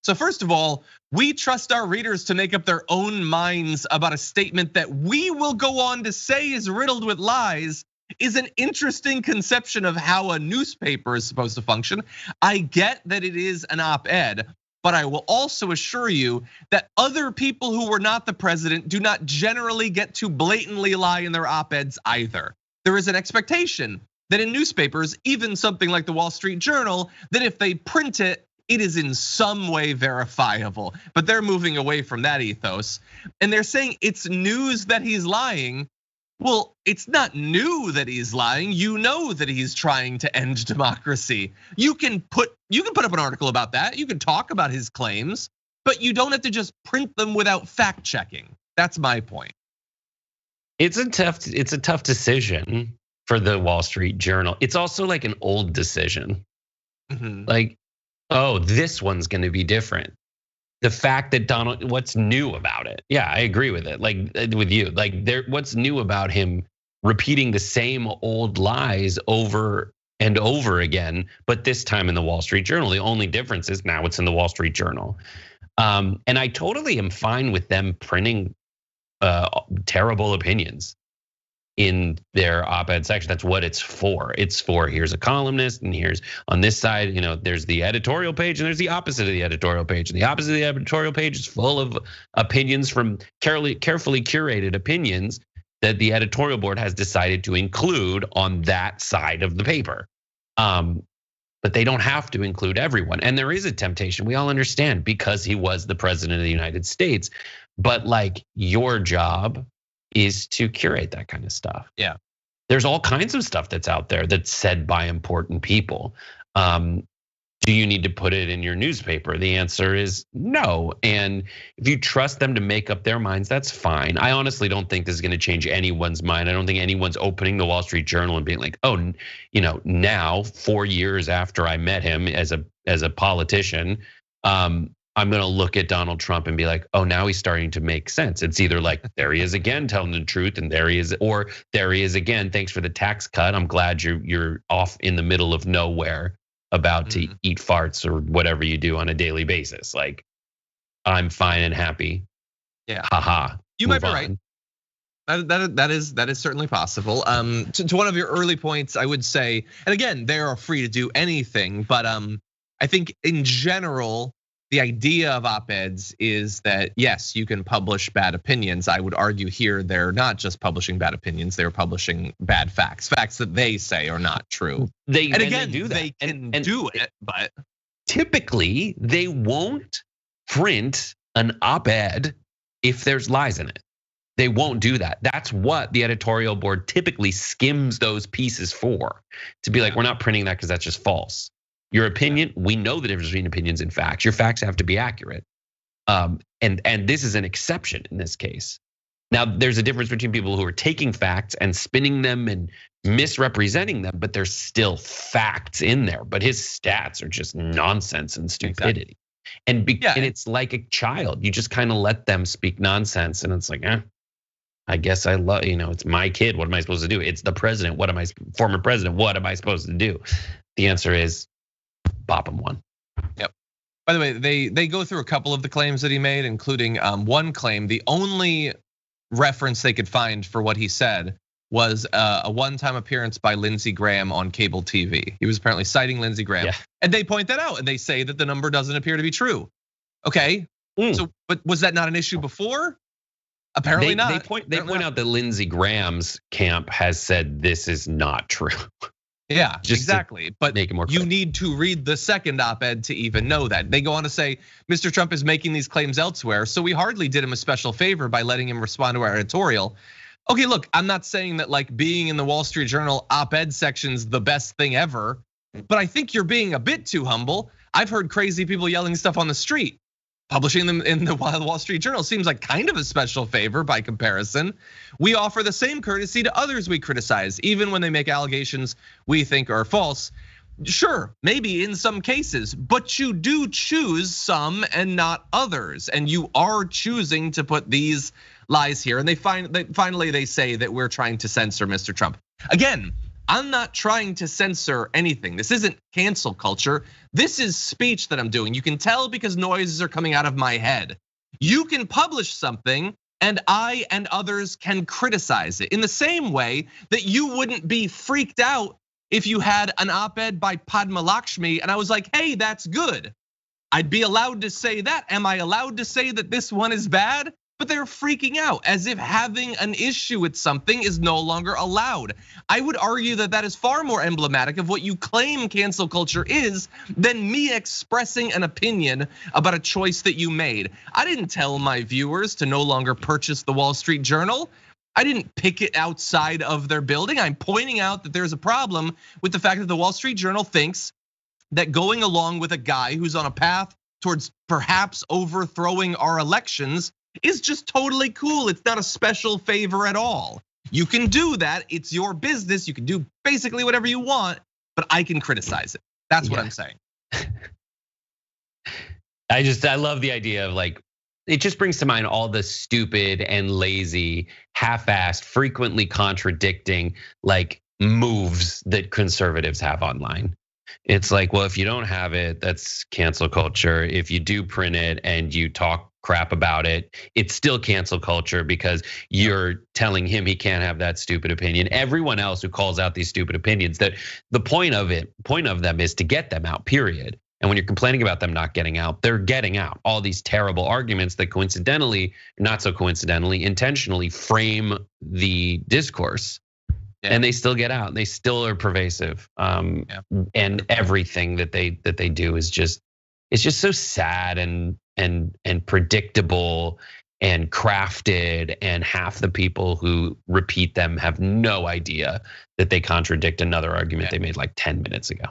[SPEAKER 1] So first of all, we trust our readers to make up their own minds about a statement that we will go on to say is riddled with lies is an interesting conception of how a newspaper is supposed to function. I get that it is an op-ed, but I will also assure you that other people who were not the president do not generally get to blatantly lie in their op-eds either. There is an expectation that in newspapers, even something like the Wall Street Journal, that if they print it, it is in some way verifiable, but they're moving away from that ethos. And they're saying it's news that he's lying. Well, it's not new that he's lying. You know that he's trying to end democracy. You can put up an article about that. You can talk about his claims, but you don't have to just print them without fact checking. That's my point.
[SPEAKER 2] It's a tough decision for the Wall Street Journal. It's also like an old decision. Like, oh, this one's going to be different. The fact that Donald, what's new about it? Yeah, I agree with it. Like with you, like what's new about him repeating the same old lies over and over again, but this time in the Wall Street Journal. The only difference is now it's in the Wall Street Journal. And I totally am fine with them printing terrible opinions in their op-ed section. That's what it's for. It's for, here's a columnist, and here's on this side, there's the editorial page, and there's the opposite of the editorial page. And the opposite of the editorial page is full of opinions from carefully curated opinions that the editorial board has decided to include on that side of the paper. But they don't have to include everyone. And there is a temptation, we all understand, because he was the president of the United States. But like, your job is to curate that kind of stuff.
[SPEAKER 1] Yeah.
[SPEAKER 2] There's all kinds of stuff that's out there that's said by important people. Do you need to put it in your newspaper? The answer is no. And if you trust them to make up their minds, that's fine. I honestly don't think this is going to change anyone's mind. I don't think anyone's opening the Wall Street Journal and being like, oh, now 4 years after I met him as a politician, I'm going to look at Donald Trump and be like, oh, now he's starting to make sense. It's either like, there he is again telling the truth, and there he is, or there he is again, thanks for the tax cut. I'm glad you're off in the middle of nowhere about to eat farts or whatever you do on a daily basis. Like, I'm fine and happy.
[SPEAKER 1] Yeah.
[SPEAKER 2] Haha.
[SPEAKER 1] You might be right. That is certainly possible. To one of your early points, I would say, and again, they are free to do anything, but I think in general, the idea of op-eds is that, yes, you can publish bad opinions. I would argue here they're not just publishing bad opinions, they're publishing bad facts that they say are not true.
[SPEAKER 2] They
[SPEAKER 1] can
[SPEAKER 2] do
[SPEAKER 1] it, but
[SPEAKER 2] typically they won't print an op-ed if there's lies in it. They won't do that. That's what the editorial board typically skims those pieces for, to be like, we're not printing that because that's just false. Your opinion, we know the difference between opinions and facts. Your facts have to be accurate. And this is an exception in this case. Now, there's a difference between people who are taking facts and spinning them and misrepresenting them, but there's still facts in there. But his stats are just nonsense and stupidity. Exactly. And it's like a child. You just kind of let them speak nonsense, and it's like, I guess I love, it's my kid. What am I supposed to do? It's the president. Former president? What am I supposed to do? The answer is, bop him one.
[SPEAKER 1] Yep. By the way, they go through a couple of the claims that he made, including one claim. The only reference they could find for what he said was a one-time appearance by Lindsey Graham on cable TV. He was apparently citing Lindsey Graham, and they point that out, and they say that the number doesn't appear to be true. Okay, so but was that not an issue before? Apparently not.
[SPEAKER 2] They point out that Lindsey Graham's camp has said this is not true.
[SPEAKER 1] Yeah, exactly. But
[SPEAKER 2] make it more
[SPEAKER 1] you need to read the second op-ed to even know that. They go on to say, Mr. Trump is making these claims elsewhere, so we hardly did him a special favor by letting him respond to our editorial. Okay, look, I'm not saying that like being in the Wall Street Journal op-ed section's the best thing ever, but I think you're being a bit too humble. I've heard crazy people yelling stuff on the street. Publishing them in the Wall Street Journal seems like kind of a special favor by comparison. We offer the same courtesy to others we criticize, even when they make allegations we think are false. Sure, maybe in some cases, but you do choose some and not others. And you are choosing to put these lies here. And finally they say that we're trying to censor Mr. Trump. Again, I'm not trying to censor anything. This isn't cancel culture. This is speech that I'm doing. You can tell because noises are coming out of my head. You can publish something and I and others can criticize it in the same way that you wouldn't be freaked out if you had an op-ed by Padma Lakshmi and I was like, hey, that's good. I'd be allowed to say that. Am I allowed to say that this one is bad? But they're freaking out as if having an issue with something is no longer allowed. I would argue that that is far more emblematic of what you claim cancel culture is than me expressing an opinion about a choice that you made. I didn't tell my viewers to no longer purchase the Wall Street Journal. I didn't pick it outside of their building. I'm pointing out that there's a problem with the fact that the Wall Street Journal thinks that going along with a guy who's on a path towards perhaps overthrowing our elections is just totally cool. It's not a special favor at all. You can do that. It's your business. You can do basically whatever you want, but I can criticize it. That's what I'm saying.
[SPEAKER 2] I love the idea of like, it just brings to mind all the stupid and lazy, half-assed, frequently contradicting like moves that conservatives have online. It's like, well, if you don't have it, that's cancel culture. If you do print it and you talk crap about it, it's still cancel culture because you're telling him he can't have that stupid opinion. Everyone else who calls out these stupid opinions, that the point of them is to get them out, period. And when you're complaining about them not getting out, they're getting out all these terrible arguments that coincidentally, not so coincidentally, intentionally frame the discourse. Yeah. And they still get out. They still are pervasive. And everything that they do is just, it's just so sad and predictable and crafted. And half the people who repeat them have no idea that they contradict another argument they made like 10 minutes ago.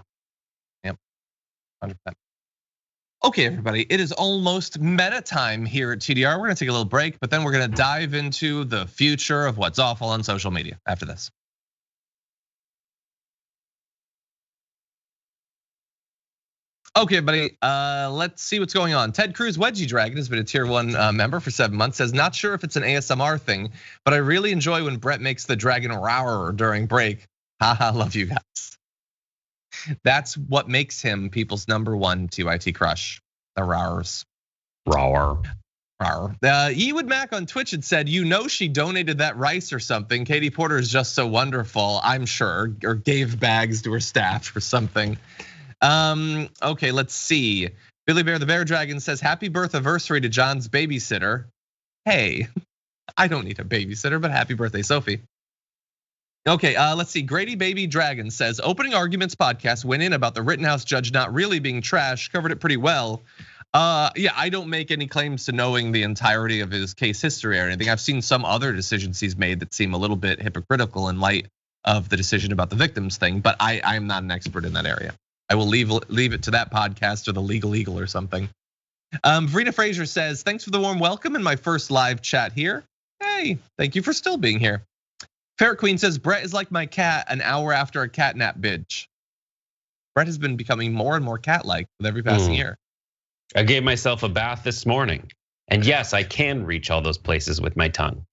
[SPEAKER 1] Yep, 100%. Okay, everybody, it is almost meta time here at TDR. We're gonna take a little break, but then we're gonna dive into the future of what's awful on social media after this. Okay, buddy, let's see what's going on. Ted Cruz Wedgie Dragon has been a tier 1 member for 7 months, says, not sure if it's an ASMR thing, but I really enjoy when Brett makes the dragon roar during break. Haha, love you guys. That's what makes him people's #1 TYT crush, the roars.
[SPEAKER 2] Roar.
[SPEAKER 1] Ewood Mac on Twitch had said, you know she donated that rice or something. Katie Porter is just so wonderful, I'm sure, or gave bags to her staff or something. Okay, let's see. Billy Bear the Bear Dragon says, happy birth-anniversary to John's babysitter. Hey, I don't need a babysitter, but happy birthday, Sophie. Okay, let's see. Grady Baby Dragon says, opening arguments podcast went in about the Rittenhouse judge not really being trash, covered it pretty well. Yeah, I don't make any claims to knowing the entirety of his case history or anything. I've seen some other decisions he's made that seem a little bit hypocritical in light of the decision about the victims thing, but I'm not an expert in that area. I will leave it to that podcast or the Legal Eagle or something. Verena Fraser says, thanks for the warm welcome in my first live chat here. Hey, thank you for still being here. Ferret Queen says, Brett is like my cat an hour after a catnap binge. Brett has been becoming more and more cat-like with every passing year.
[SPEAKER 2] I gave myself a bath this morning. And yes, I can reach all those places with my tongue.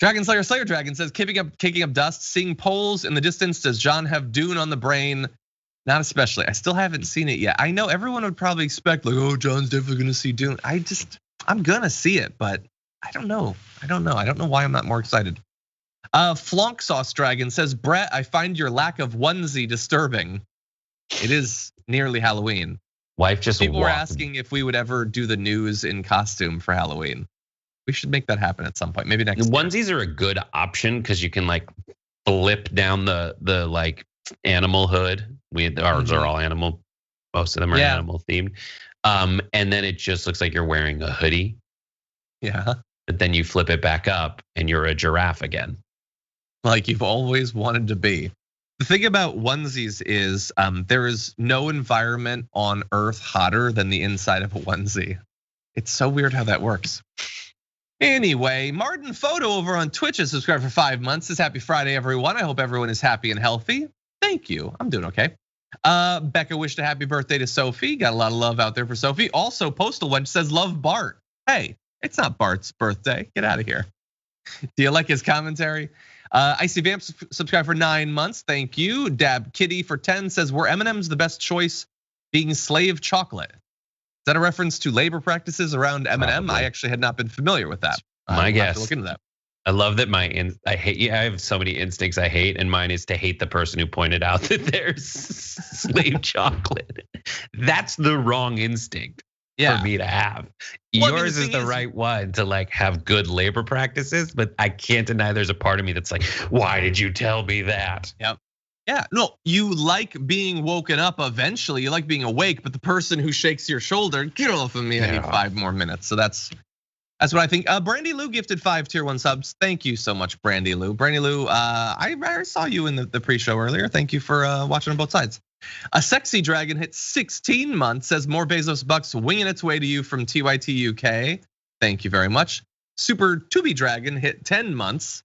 [SPEAKER 1] Dragon Slayer Dragon says, kicking up dust, seeing polls in the distance. Does John have Dune on the brain? Not especially. I still haven't seen it yet. I know everyone would probably expect like, oh, John's definitely gonna see Dune. I'm gonna see it, but I don't know. I don't know why I'm not more excited. Flonk Sauce Dragon says, Brett, I find your lack of onesie disturbing. It is nearly Halloween.
[SPEAKER 2] Wife just
[SPEAKER 1] people were asking if we would ever do the news in costume for Halloween. We should make that happen at some point, maybe next year.
[SPEAKER 2] Onesies are a good option because you can like flip down the like animal hood. Ours are all animal. Most of them are animal themed. And then it just looks like you're wearing a hoodie.
[SPEAKER 1] Yeah.
[SPEAKER 2] But then you flip it back up and you're a giraffe again.
[SPEAKER 1] Like you've always wanted to be. The thing about onesies is there is no environment on earth hotter than the inside of a onesie. It's so weird how that works. Anyway, Martin Photo over on Twitch has subscribed for 5 months. Says happy Friday, everyone. I hope everyone is happy and healthy. Thank you. I'm doing okay. Becca wished a happy birthday to Sophie. Got a lot of love out there for Sophie. Also, Postal Wench says love Bart. Hey, it's not Bart's birthday. Get out of here. Do you like his commentary? Icy Vamp subscribed for 9 months. Thank you. Dab Kitty for 10 says, were M&Ms the best choice being slave chocolate? Is that a reference to labor practices around M&M? I actually had not been familiar with that.
[SPEAKER 2] My guess.
[SPEAKER 1] Look into that.
[SPEAKER 2] I love that I have so many instincts I hate, and mine is to hate the person who pointed out that there's slave chocolate. That's the wrong instinct for me to have. Well, yours is the right one to like have good labor practices, but I can't deny there's a part of me that's like, why did you tell me that?
[SPEAKER 1] Yep. Yeah, no, you like being woken up eventually. You like being awake, but the person who shakes your shoulder, get off of me. I need 5 more minutes. So that's what I think. Brandy Lou gifted 5 tier 1 subs. Thank you so much, Brandy Lou. Brandy Lou, I saw you in the pre-show earlier. Thank you for watching on both sides. A Sexy Dragon hit 16 months, says more Bezos bucks winging its way to you from TYT UK. Thank you very much. Super Tubi Dragon hit 10 months.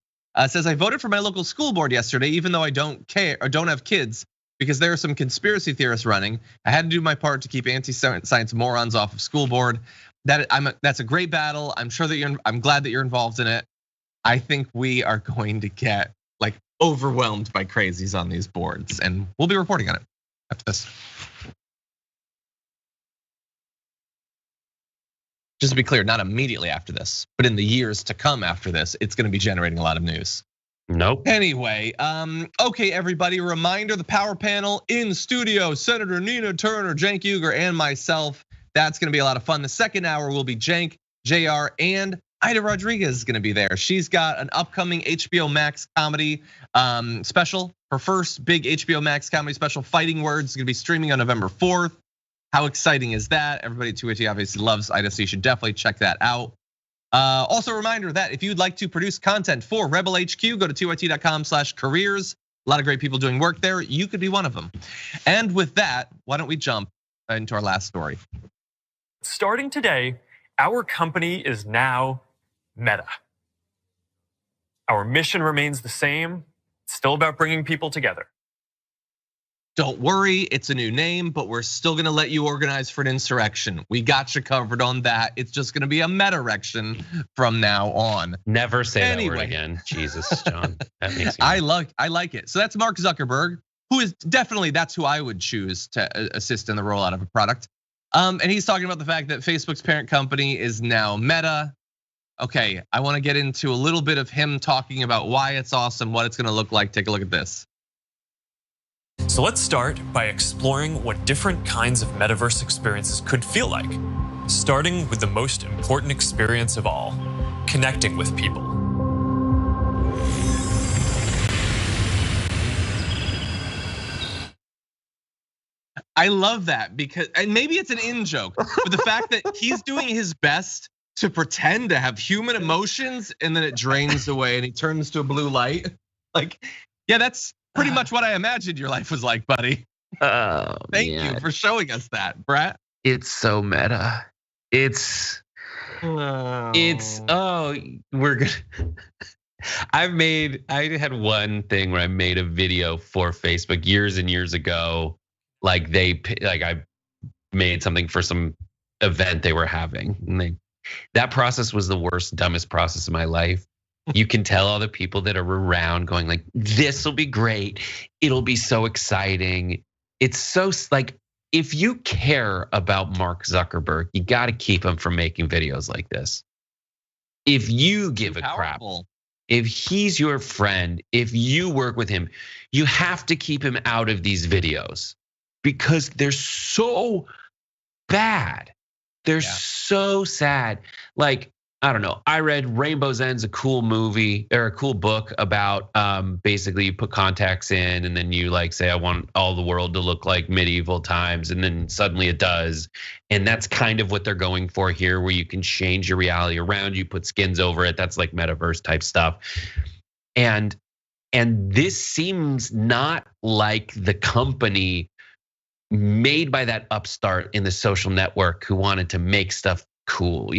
[SPEAKER 1] Says I voted for my local school board yesterday, even though I don't care or don't have kids, because there are some conspiracy theorists running. I had to do my part to keep anti-science morons off of school board. That's a great battle. I'm sure that I'm glad that you're involved in it. I think we are going to get like overwhelmed by crazies on these boards, and we'll be reporting on it after this. Just to be clear, not immediately after this, but in the years to come after this, it's going to be generating a lot of news.
[SPEAKER 2] Nope.
[SPEAKER 1] Anyway, okay, everybody, reminder, the power panel in studio, Senator Nina Turner, Cenk Uygur, and myself. That's going to be a lot of fun. The second hour will be Cenk, JR, and Ida Rodriguez is going to be there. She's got an upcoming HBO Max comedy special. Her first big HBO Max comedy special, Fighting Words, is going to be streaming on November 4th. How exciting is that? Everybody at 2IT obviously loves Ida, so you should definitely check that out. Also a reminder that if you'd like to produce content for Rebel HQ, go to 2it.com/careers. A lot of great people doing work there. You could be one of them. And with that, why don't we jump into our last story?
[SPEAKER 10] Starting today, our company is now Meta. Our mission remains the same. It's still about bringing people together.
[SPEAKER 1] Don't worry, it's a new name, but we're still gonna let you organize for an insurrection. We got you covered on that. It's just gonna be a meta-rection from now on.
[SPEAKER 2] Never say that word again. Jesus, John, that makes me.
[SPEAKER 1] I like it. So that's Mark Zuckerberg, who is definitely, that's who I would choose to assist in the rollout of a product. And he's talking about the fact that Facebook's parent company is now Meta. Okay, I wanna get into a little bit of him talking about why it's awesome, what it's gonna look like. Take a look at this.
[SPEAKER 10] So let's start by exploring what different kinds of metaverse experiences could feel like, starting with the most important experience of all, connecting with people.
[SPEAKER 1] I love that because, and maybe it's an in-joke, but the fact that he's doing his best to pretend to have human emotions and then it drains away and he turns to a blue light. Like, yeah, that's pretty much what I imagined your life was like, buddy. Thank you for showing us that, Brett.
[SPEAKER 2] It's so meta. We're good. I had one thing where I made a video for Facebook years and years ago. I made something for some event they were having. And that process was the worst, dumbest process of my life. You can tell all the people that are around going like, this will be great. It'll be so exciting. It's so like, if you care about Mark Zuckerberg, you got to keep him from making videos like this. If you give a crap, if he's your friend, if you work with him, you have to keep him out of these videos because they're so bad. They're so sad. Like, I don't know. I read Rainbow's End's a cool movie or a cool book about basically you put contacts in and then you like say, I want all the world to look like medieval times. And then suddenly it does. And that's kind of what they're going for here, where you can change your reality around you, put skins over it. That's like metaverse type stuff. And this seems not like the company made by that upstart in the social network who wanted to make stuff cool,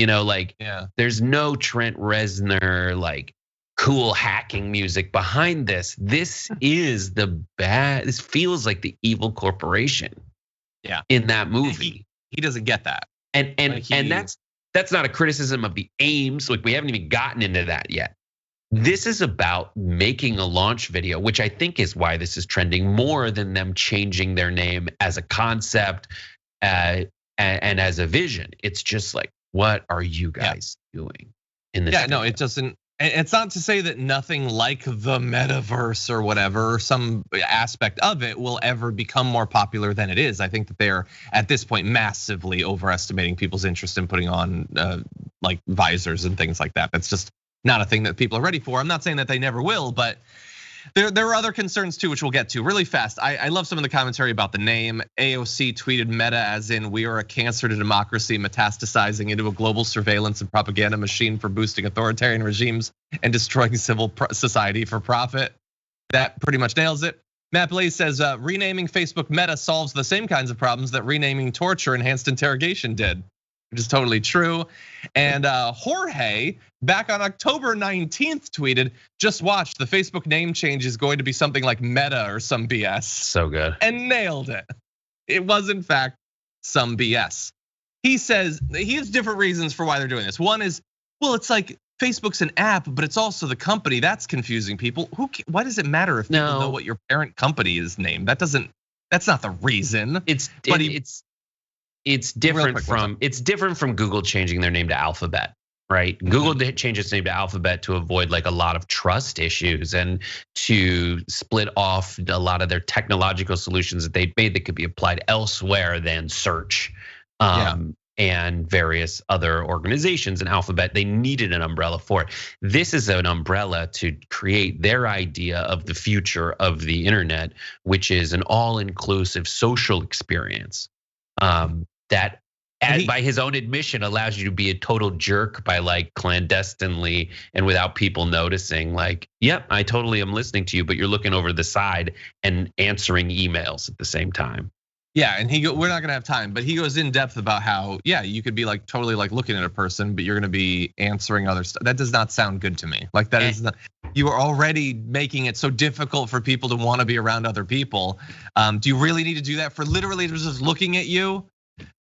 [SPEAKER 2] there's no Trent Reznor like cool hacking music behind this. This is this feels like the evil corporation.
[SPEAKER 1] Yeah,
[SPEAKER 2] in that movie,
[SPEAKER 1] he doesn't get that,
[SPEAKER 2] and that's not a criticism of the aims. Like we haven't even gotten into that yet. This is about making a launch video, which I think is why this is trending more than them changing their name as a concept. And as a vision, it's just like, what are you guys doing in this?
[SPEAKER 1] Yeah, no, it doesn't. It's not to say that nothing like the metaverse or whatever, some aspect of it will ever become more popular than it is. I think that they're at this point massively overestimating people's interest in putting on like visors and things like that. That's just not a thing that people are ready for. I'm not saying that they never will, but there are other concerns too, which we'll get to really fast. I love some of the commentary about the name. AOC tweeted Meta as in, we are a cancer to democracy metastasizing into a global surveillance and propaganda machine for boosting authoritarian regimes and destroying civil society for profit. That pretty much nails it. Matt Blaze says, renaming Facebook Meta solves the same kinds of problems that renaming torture enhanced interrogation did. which is totally true. And Jorge, back on October 19th, tweeted, just watch, the Facebook name change is going to be something like Meta or some BS.
[SPEAKER 2] So good.
[SPEAKER 1] And nailed it. It was, in fact, some BS. He says he has different reasons for why they're doing this. One is, well, it's like Facebook's an app, but it's also the company. That's confusing people. Why does it matter if people know what your parent company is named? That's not the reason.
[SPEAKER 2] It's different from Google changing their name to Alphabet, right? Google changed its name to Alphabet to avoid like a lot of trust issues and to split off a lot of their technological solutions that they made that could be applied elsewhere than search. And various other organizations. And Alphabet, they needed an umbrella for it. This is an umbrella to create their idea of the future of the internet, which is an all-inclusive social experience that, by his own admission, allows you to be a total jerk by like clandestinely and without people noticing. Like, yep, I totally am listening to you, but you're looking over the side and answering emails at the same time.
[SPEAKER 1] Yeah, and we're not gonna have time, but he goes in depth about how, you could be like totally like looking at a person, but you're gonna be answering other stuff. That does not sound good to me. Like that is not, you are already making it so difficult for people to want to be around other people. Do you really need to do that for literally just looking at you?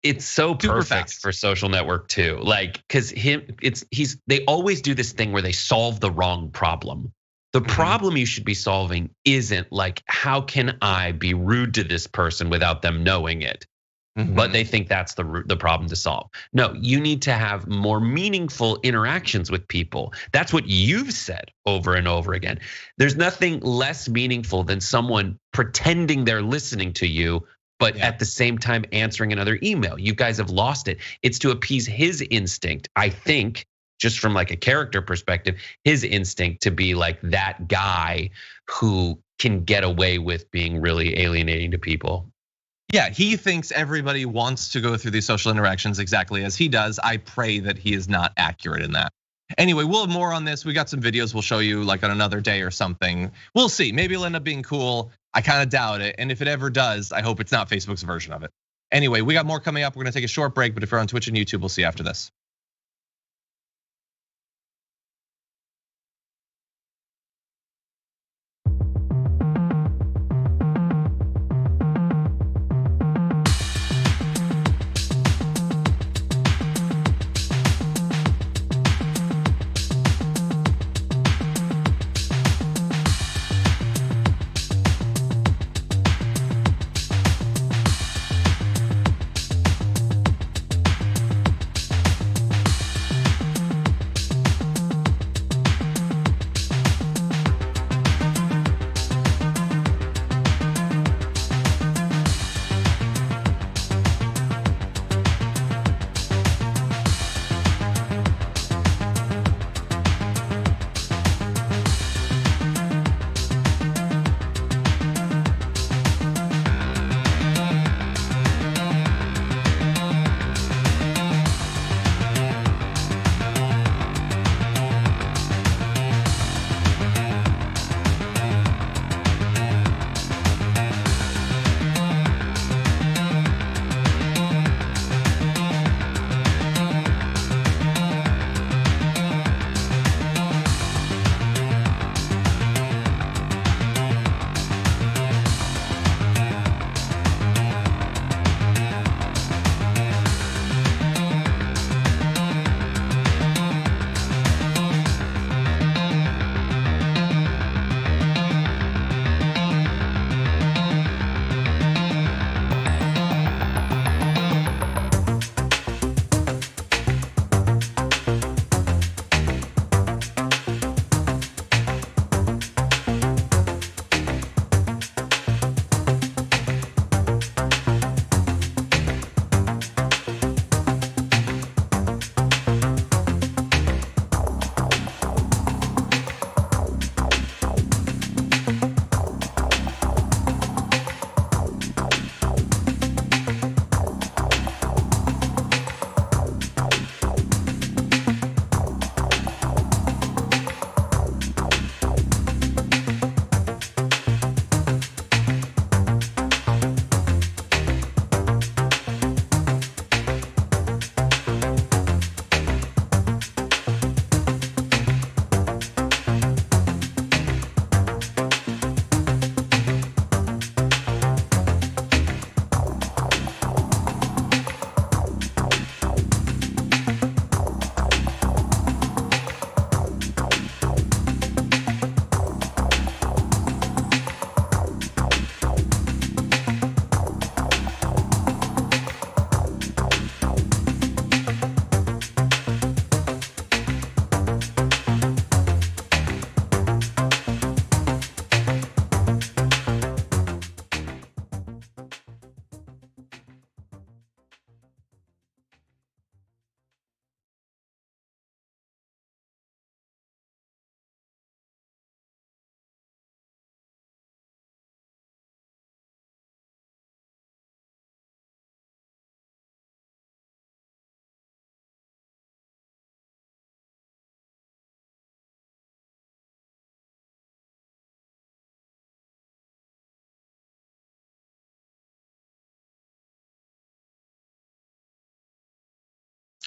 [SPEAKER 2] It's so perfect for social network too. Like, cause they always do this thing where they solve the wrong problem. The problem you should be solving isn't like, how can I be rude to this person without them knowing it? But they think that's the problem to solve. No, you need to have more meaningful interactions with people. That's what you've said over and over again. There's nothing less meaningful than someone pretending they're listening to you, but at the same time answering another email. You guys have lost it. It's to appease his instinct, I think, just from like a character perspective, his instinct to be like that guy who can get away with being really alienating to people.
[SPEAKER 1] Yeah, he thinks everybody wants to go through these social interactions exactly as he does. I pray that he is not accurate in that. Anyway, we'll have more on this. We got some videos we'll show you like on another day or something. We'll see, maybe it'll end up being cool. I kind of doubt it. And if it ever does, I hope it's not Facebook's version of it. Anyway, we got more coming up. We're gonna take a short break, but if you're on Twitch and YouTube, we'll see you after this.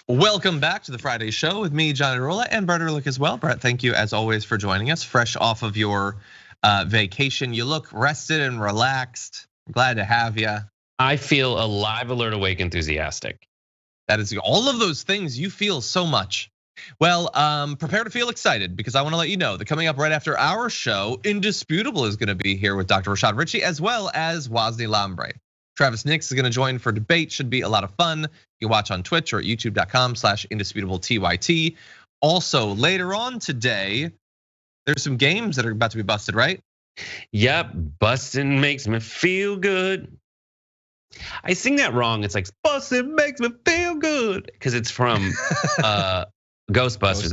[SPEAKER 1] Welcome back to the Friday show with me, John Iadarola, and Brett Erlich as well. Brett, thank you as always for joining us, fresh off of your vacation. You look rested and relaxed. I'm glad to have you.
[SPEAKER 2] I feel alive, alert, awake, enthusiastic.
[SPEAKER 1] That is all of those things you feel so much. Well, prepare to feel excited because I want to let you know that coming up right after our show, Indisputable is going to be here with Dr. Rashad Ritchie as well as Wosny Lambre. Travis Nix is going to join for debate. Should be a lot of fun. You can watch on Twitch or at youtube.com/indisputable_TYT. Also, later on today, there's some games that are about to be busted, right?
[SPEAKER 2] Yep, busting makes me feel good. I sing that wrong. It's like busting makes me feel good because it's from Ghostbusters.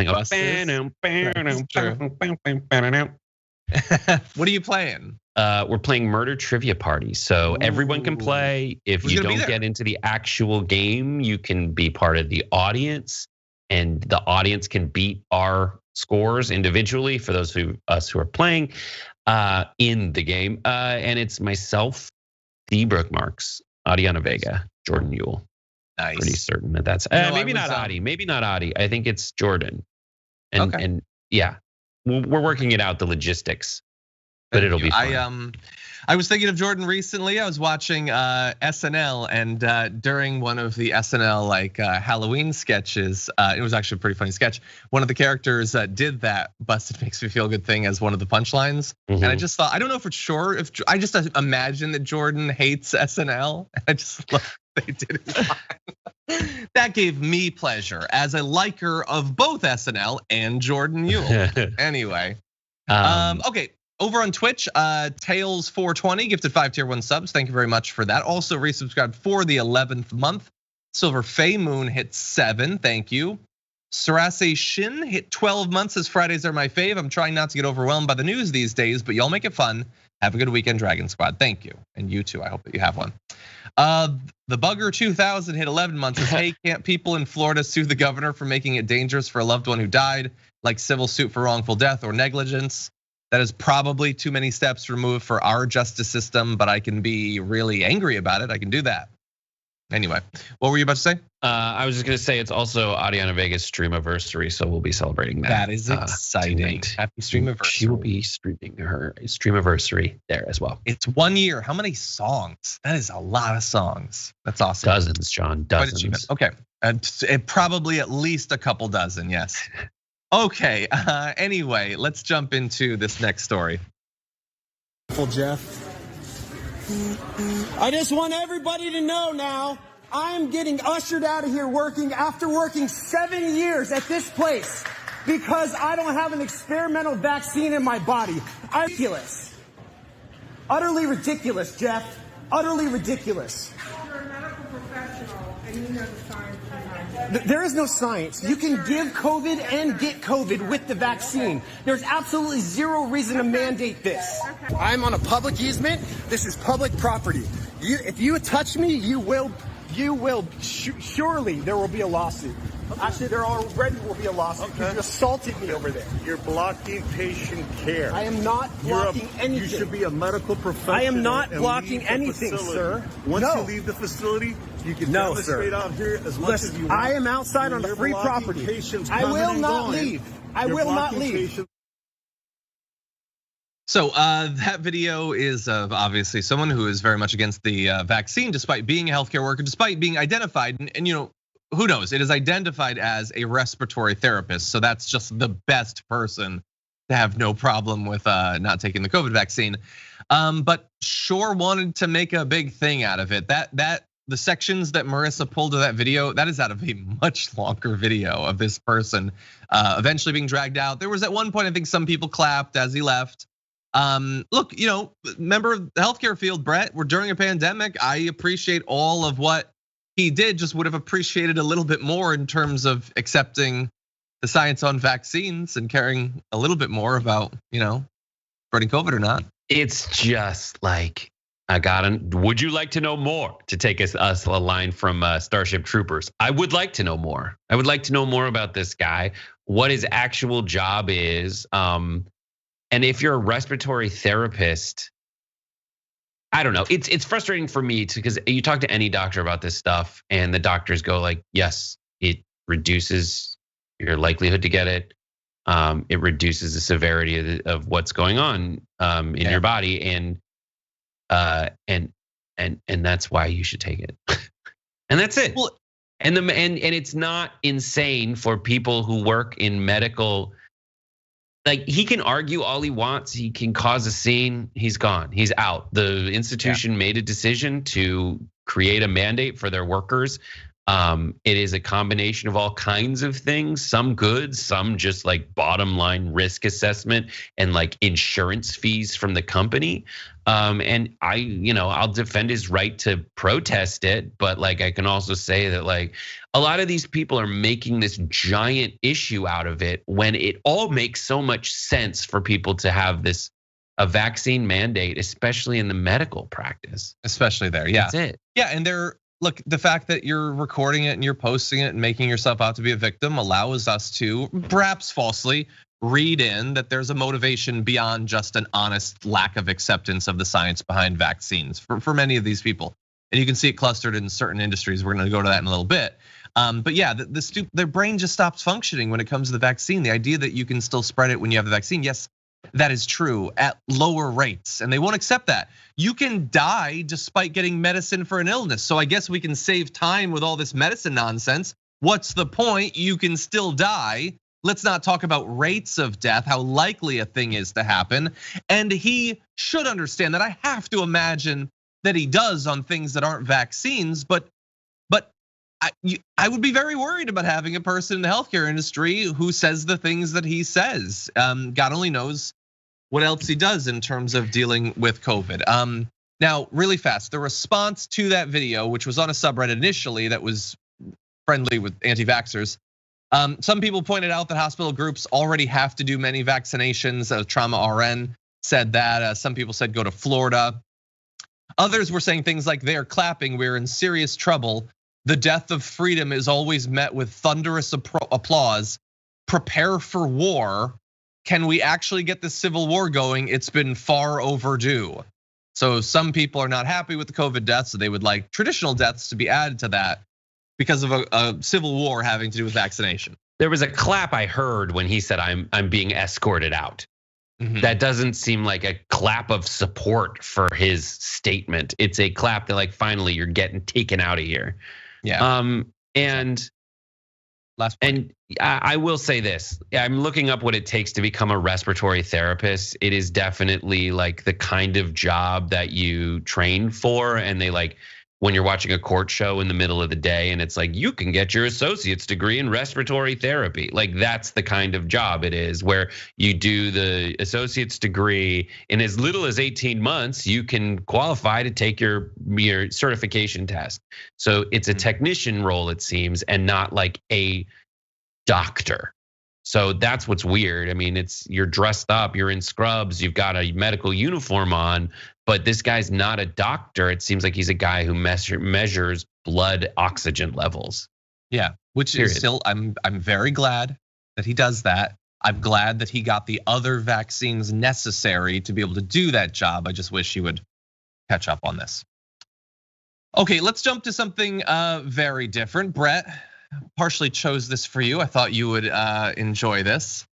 [SPEAKER 1] What are you playing?
[SPEAKER 2] We're playing Murder Trivia Party. So everyone can play. If you don't get into the actual game, you can be part of the audience, and the audience can beat our scores individually for those of us who are playing in the game. And it's myself, D. Brookmarks, Adiana Vega, Jordan Yule.
[SPEAKER 1] Nice.
[SPEAKER 2] Pretty certain that that's maybe not Adi. Maybe not Adi. I think it's Jordan. And yeah, we're working it out, the logistics. But it'll be fun.
[SPEAKER 1] I was thinking of Jordan recently. I was watching SNL, and during one of the SNL like Halloween sketches, it was actually a pretty funny sketch. One of the characters did that "busted makes me feel good" thing as one of the punchlines, and I just thought, I don't know for sure if I just imagine that Jordan hates SNL. I just love they did it. That gave me pleasure as a liker of both SNL and Jordan Yule. Anyway, okay. Over on Twitch, Tails420 gifted 5 tier 1 subs. Thank you very much for that. Also resubscribed for the 11th month. Silver Fay Moon hit 7. Thank you. Sarase Shin hit 12 months. Says Fridays are my fave. I'm trying not to get overwhelmed by the news these days, but y'all make it fun. Have a good weekend, Dragon Squad. Thank you, and you too. I hope that you have one. The Bugger 2000 hit 11 months. Says, hey, can't people in Florida sue the governor for making it dangerous for a loved one who died, like civil suit for wrongful death or negligence? That is probably too many steps removed for our justice system, but I can be really angry about it. I can do that. Anyway, what were you about to say?
[SPEAKER 2] I was just gonna say it's also Adiana Vega's streamiversary, so we'll be celebrating that.
[SPEAKER 1] That is exciting.
[SPEAKER 2] Tonight.
[SPEAKER 1] Happy streamiversary.
[SPEAKER 2] She will be streaming her streamiversary there as well.
[SPEAKER 1] It's 1 year. How many songs? That is a lot of songs. That's awesome.
[SPEAKER 2] Dozens, John. Dozens.
[SPEAKER 1] Okay, probably at least a couple dozen. Yes. Okay, anyway, let's jump into this next story.
[SPEAKER 11] Jeff. I just want everybody to know now, I am getting ushered out of here after working 7 years at this place because I don't have an experimental vaccine in my body. Ridiculous. Utterly ridiculous, Jeff. Utterly ridiculous.
[SPEAKER 12] You're a medical professional and you know the science behind it.
[SPEAKER 11] There is no science. You can give COVID and get COVID with the vaccine. There's absolutely zero reason to mandate this. I'm on a public easement. This is public property. If you touch me, you will. Surely there will be a lawsuit. Actually, there already will be a lawsuit. You assaulted me over there.
[SPEAKER 13] You're blocking patient care.
[SPEAKER 11] I am not blocking anything.
[SPEAKER 13] You should be a medical professional.
[SPEAKER 11] I am not blocking anything, sir.
[SPEAKER 13] Once you leave the facility, you can demonstrate out here as much as you want.
[SPEAKER 11] I am outside on the free property. I will not leave. I will not leave.
[SPEAKER 1] So that video is of obviously someone who is very much against the vaccine, despite being a healthcare worker, despite being identified, and you know, who knows? It is identified as a respiratory therapist, so that's just the best person to have no problem with not taking the COVID vaccine. But sure wanted to make a big thing out of it. That the sections that Marissa pulled of that video, that is out of a much longer video of this person eventually being dragged out. There was at one point, I think some people clapped as he left. Look, you know, member of the healthcare field, Brett, we're during a pandemic. I appreciate all of what he did, just would have appreciated a little bit more in terms of accepting the science on vaccines and caring a little bit more about, you know, spreading COVID or not.
[SPEAKER 2] It's just like, would you like to know more? To take us a line from Starship Troopers. I would like to know more. I would like to know more about this guy, what his actual job is. And if you're a respiratory therapist, I don't know. It's frustrating for me because you talk to any doctor about this stuff and the doctors go like, yes, it reduces your likelihood to get it. It reduces the severity of what's going on in your body, and that's why you should take it. And that's it. Well, and it's not insane for people who work in medical. Like, he can argue all he wants, he can cause a scene, he's gone, he's out. The institution made a decision to create a mandate for their workers. It is a combination of all kinds of things, some good, some just like bottom line risk assessment and like insurance fees from the company. And I'll defend his right to protest it, but like I can also say that like a lot of these people are making this giant issue out of it when it all makes so much sense for people to have a vaccine mandate, especially in the medical practice.
[SPEAKER 1] Especially there, yeah.
[SPEAKER 2] That's it.
[SPEAKER 1] Yeah, and look, the fact that you're recording it and you're posting it and making yourself out to be a victim allows us to, perhaps falsely, read in that there's a motivation beyond just an honest lack of acceptance of the science behind vaccines for many of these people. And you can see it clustered in certain industries. We're gonna go to that in a little bit. But yeah, their brain just stops functioning when it comes to the vaccine. The idea that you can still spread it when you have the vaccine, yes, that is true at lower rates, and they won't accept that. You can die despite getting medicine for an illness. So I guess we can save time with all this medicine nonsense. What's the point? You can still die. Let's not talk about rates of death, how likely a thing is to happen. And he should understand that. I have to imagine that he does on things that aren't vaccines, but I would be very worried about having a person in the healthcare industry who says the things that he says. God only knows what else he does in terms of dealing with COVID. Now, really fast, the response to that video, which was on a subreddit initially that was friendly with anti-vaxxers. Some people pointed out that hospital groups already have to do many vaccinations. Trauma RN said that. Some people said go to Florida. Others were saying things like they're clapping, we're in serious trouble. The death of freedom is always met with thunderous applause. Prepare for war. Can we actually get the civil war going? It's been far overdue. So some people are not happy with the COVID deaths, so they would like traditional deaths to be added to that because of a civil war having to do with vaccination.
[SPEAKER 2] There was a clap I heard when he said, I'm being escorted out. Mm-hmm. That doesn't seem like a clap of support for his statement. It's a clap that like, finally you're getting taken out of here.
[SPEAKER 1] Yeah.
[SPEAKER 2] And I will say this, I'm looking up what it takes to become a respiratory therapist. It is definitely like the kind of job that you train for, and they like, when you're watching a court show in the middle of the day and it's like, you can get your associate's degree in respiratory therapy. Like that's the kind of job it is, where you do the associate's degree in as little as 18 months, you can qualify to take your certification test. So it's a technician role, it seems, and not like a doctor. So that's what's weird. I mean, you're dressed up, you're in scrubs, you've got a medical uniform on, but this guy's not a doctor. It seems like he's a guy who measures blood oxygen levels.
[SPEAKER 1] Yeah, which is still, I'm very glad that he does that. I'm glad that he got the other vaccines necessary to be able to do that job. I just wish he would catch up on this. Okay, let's jump to something very different. Brett, partially chose this for you. I thought you would enjoy this.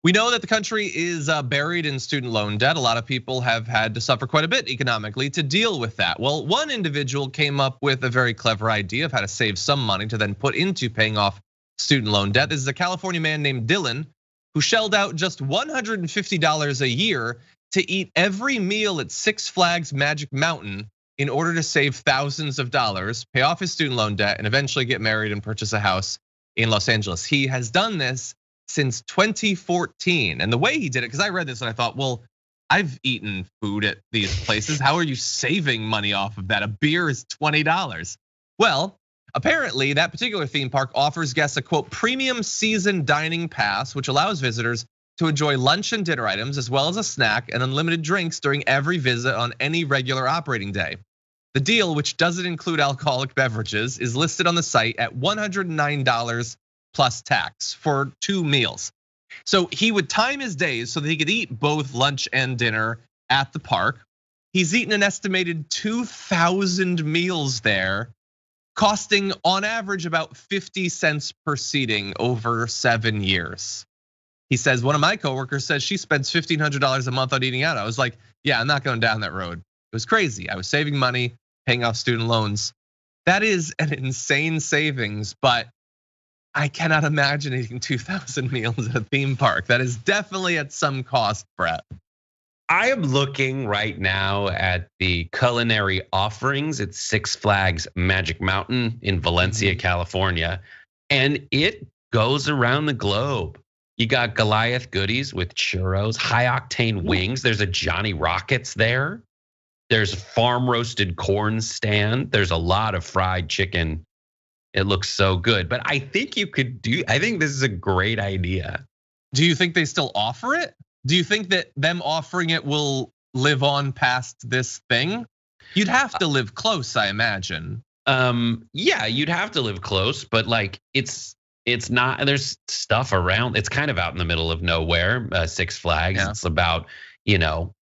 [SPEAKER 1] We know that the country is buried in student loan debt. A lot of people have had to suffer quite a bit economically to deal with that. Well, one individual came up with a very clever idea of how to save some money to then put into paying off student loan debt. This is a California man named Dylan who shelled out just $150 a year to eat every meal at Six Flags Magic Mountain in order to save thousands of dollars, pay off his student loan debt, and eventually get married and purchase a house in Los Angeles. He has done this since 2014. And the way he did it, because I read this and I thought, well, I've eaten food at these places. How are you saving money off of that? A beer is $20. Well, apparently that particular theme park offers guests a quote, premium season dining pass, which allows visitors to enjoy lunch and dinner items, as well as a snack and unlimited drinks during every visit on any regular operating day. The deal, which doesn't include alcoholic beverages, is listed on the site at $109 plus tax for 2 meals. So he would time his days so that he could eat both lunch and dinner at the park. He's eaten an estimated 2,000 meals there costing on average about 50 cents per seating over 7 years. He says, one of my coworkers says she spends $1,500 a month on eating out. I was like, yeah, I'm not going down that road. It was crazy. I was saving money, paying off student loans. That is an insane savings, but I cannot imagine eating 2,000 meals at a theme park. That is definitely at some cost, Brett.
[SPEAKER 2] I am looking right now at the culinary offerings at Six Flags Magic Mountain in Valencia, California, and it goes around the globe. You got Goliath goodies with churros, high octane wings. There's a Johnny Rockets there. There's a farm roasted corn stand. There's a lot of fried chicken. It looks so good, but I think I think this is a great idea.
[SPEAKER 1] Do you think they still offer it? Do you think that them offering it will live on past this thing? You'd have to live close, I imagine.
[SPEAKER 2] Yeah, you'd have to live close, but like it's not. There's stuff around. It's kind of out in the middle of nowhere. Six Flags. Yeah. It's about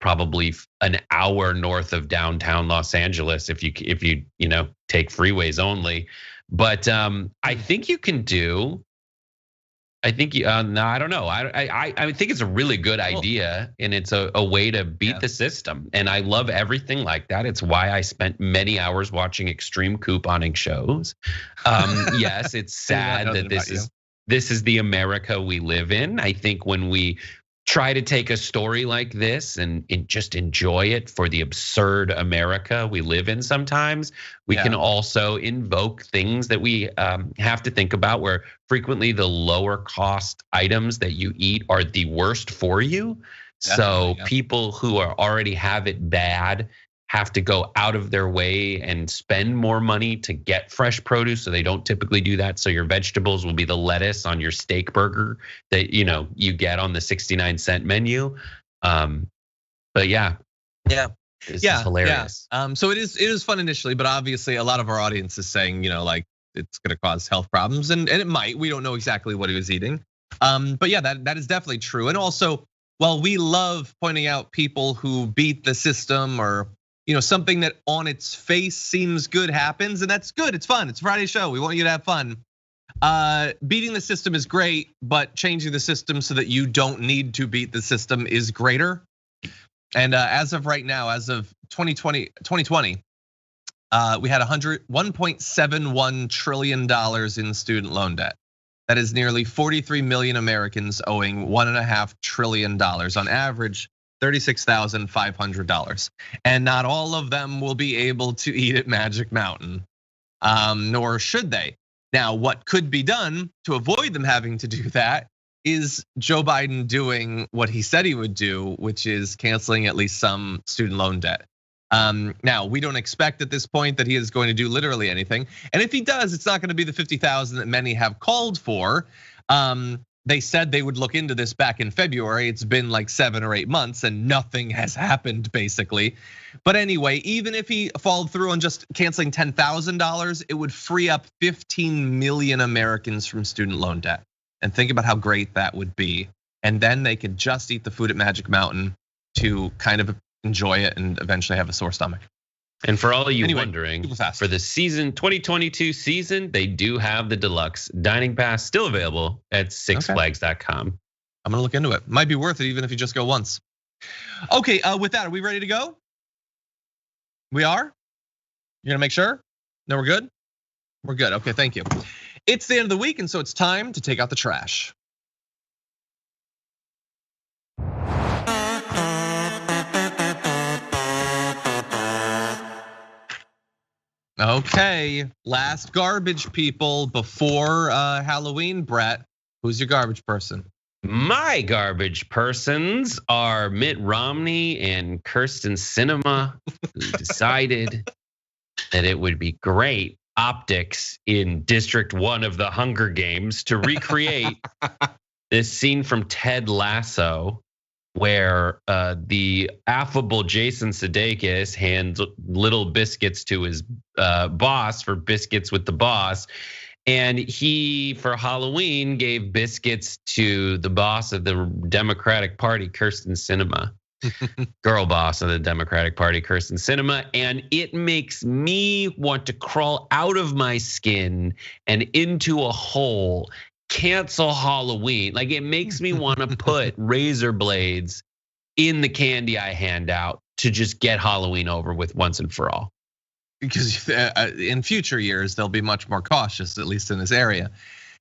[SPEAKER 2] probably an hour north of downtown Los Angeles if you take freeways only. But I think you can do. I think no, I don't know. I think it's a really good idea, and it's a way to beat the system. And I love everything like that. It's why I spent many hours watching extreme couponing shows. Yes, it's sad that this is the America we live in. I think when we try to take a story like this and just enjoy it for the absurd America we live in sometimes, we can also invoke things that we have to think about, where frequently the lower cost items that you eat are the worst for you. So people who already have it bad have to go out of their way and spend more money to get fresh produce, so they don't typically do that. So your vegetables will be the lettuce on your steak burger that you get on the 69-cent menu. But yeah, this is hilarious.
[SPEAKER 1] So it is fun initially, but obviously a lot of our audience is saying like it's going to cause health problems, and it might. We don't know exactly what he was eating, but yeah, that is definitely true. And also, while we love pointing out people who beat the system or something that on its face seems good happens, and that's good. It's fun. It's a Friday show. We want you to have fun. Beating the system is great, but changing the system so that you don't need to beat the system is greater. And as of right now, as of 2020, we had $1.71 trillion in student loan debt. That is nearly 43 million Americans owing $1.5 trillion on average. $36,500, and not all of them will be able to eat at Magic Mountain, nor should they. Now, what could be done to avoid them having to do that is Joe Biden doing what he said he would do, which is canceling at least some student loan debt. Now, we don't expect at this point that he is going to do literally anything, and if he does, it's not going to be the 50,000 that many have called for. They said they would look into this back in February. It's been like 7 or 8 months and nothing has happened basically. But anyway, even if he followed through on just canceling $10,000, it would free up 15 million Americans from student loan debt. And think about how great that would be. And then they could just eat the food at Magic Mountain to kind of enjoy it and eventually have a sore stomach.
[SPEAKER 2] And for all of you wondering, for the 2022 season, they do have the deluxe dining pass still available at sixflags.com.
[SPEAKER 1] I'm gonna look into it. Might be worth it even if you just go once. Okay, with that, are we ready to go? We are? You're gonna make sure? No, we're good? We're good, okay, thank you. It's the end of the week, and so it's time to take out the trash. Okay, last garbage people before Halloween. Brett, who's your garbage person?
[SPEAKER 2] My garbage persons are Mitt Romney and Kirsten Sinema, who decided that it would be great optics in District 1 of the Hunger Games to recreate this scene from Ted Lasso, where the affable Jason Sudeikis hands little biscuits to his boss for biscuits with the boss. And he, for Halloween, gave biscuits to the boss of the Democratic Party, Kirsten Sinema. girl boss of the Democratic Party, Kirsten Sinema, and it makes me want to crawl out of my skin and into a hole, cancel Halloween. Like, it makes me want to put razor blades in the candy I hand out to just get Halloween over with once and for all.
[SPEAKER 1] Because in future years, they'll be much more cautious, at least in this area.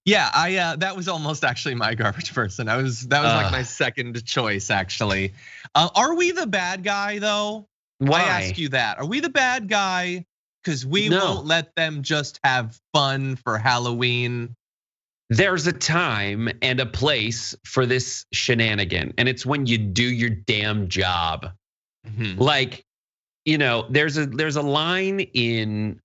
[SPEAKER 1] Yeah, that was almost actually my garbage person. That was like my second choice, actually. Are we the bad guy though?
[SPEAKER 2] Why?
[SPEAKER 1] I ask you that. Are we the bad guy because we won't let them just have fun for Halloween?
[SPEAKER 2] There's a time and a place for this shenanigan, and it's when you do your damn job.
[SPEAKER 1] Mm-hmm.
[SPEAKER 2] Like, there's a line in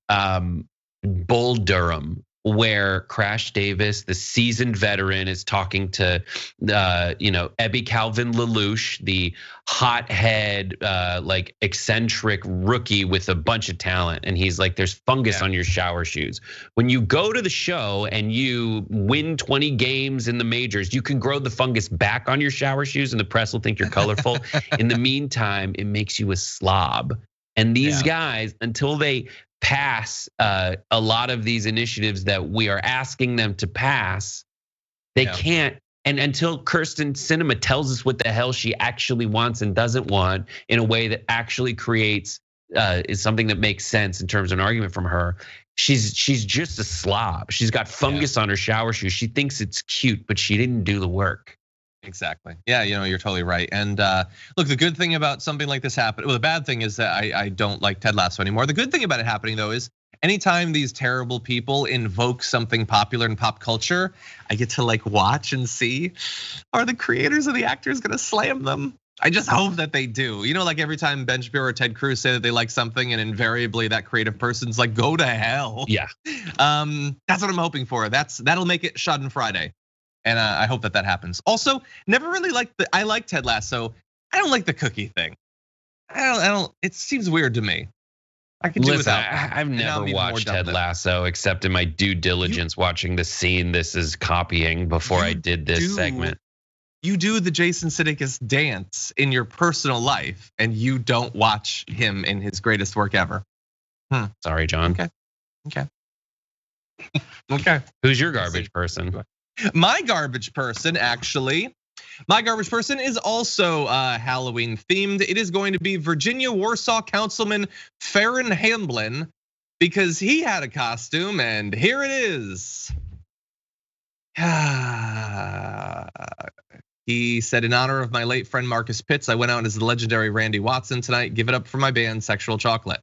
[SPEAKER 2] Bull Durham where Crash Davis, the seasoned veteran, is talking to, Ebby Calvin LaLouche, the hothead, like eccentric rookie with a bunch of talent. And he's like, there's fungus on your shower shoes. When you go to the show and you win 20 games in the majors, you can grow the fungus back on your shower shoes and the press will think you're colorful. In the meantime, it makes you a slob. And these guys, until they pass a lot of these initiatives that we are asking them to pass, they can't. And until Kirsten Sinema tells us what the hell she actually wants and doesn't want in a way that actually creates is something that makes sense in terms of an argument from her, she's just a slob. She's got fungus on her shower shoes. She thinks it's cute, but she didn't do the work.
[SPEAKER 1] Exactly. Yeah, you're totally right. And look, the good thing about something like this happening, well, the bad thing is that I don't like Ted Lasso anymore. The good thing about it happening though is anytime these terrible people invoke something popular in pop culture, I get to like watch and see, are the creators and the actors gonna slam them? I just hope that they do. Like every time Ben Shapiro or Ted Cruz say that they like something, and invariably that creative person's like, go to hell.
[SPEAKER 2] Yeah.
[SPEAKER 1] That's what I'm hoping for. That'll make it Schadenfreude. And I hope that happens. Also, never really I like Ted Lasso. I don't like the cookie thing. I don't. It seems weird to me. I can do without.
[SPEAKER 2] I've never watched Ted Lasso except in my due diligence, watching the scene this is copying before I did this segment.
[SPEAKER 1] You do the Jason Sudeikis dance in your personal life, and you don't watch him in his greatest work ever.
[SPEAKER 2] Sorry, John.
[SPEAKER 1] Okay.
[SPEAKER 2] Who's your garbage person?
[SPEAKER 1] My garbage person, actually. My garbage person is also Halloween themed. It is going to be Virginia Warsaw Councilman Farron Hamblin, because he had a costume, and here it is. He said, in honor of my late friend Marcus Pitts, I went out as the legendary Randy Watson tonight. Give it up for my band, Sexual Chocolate.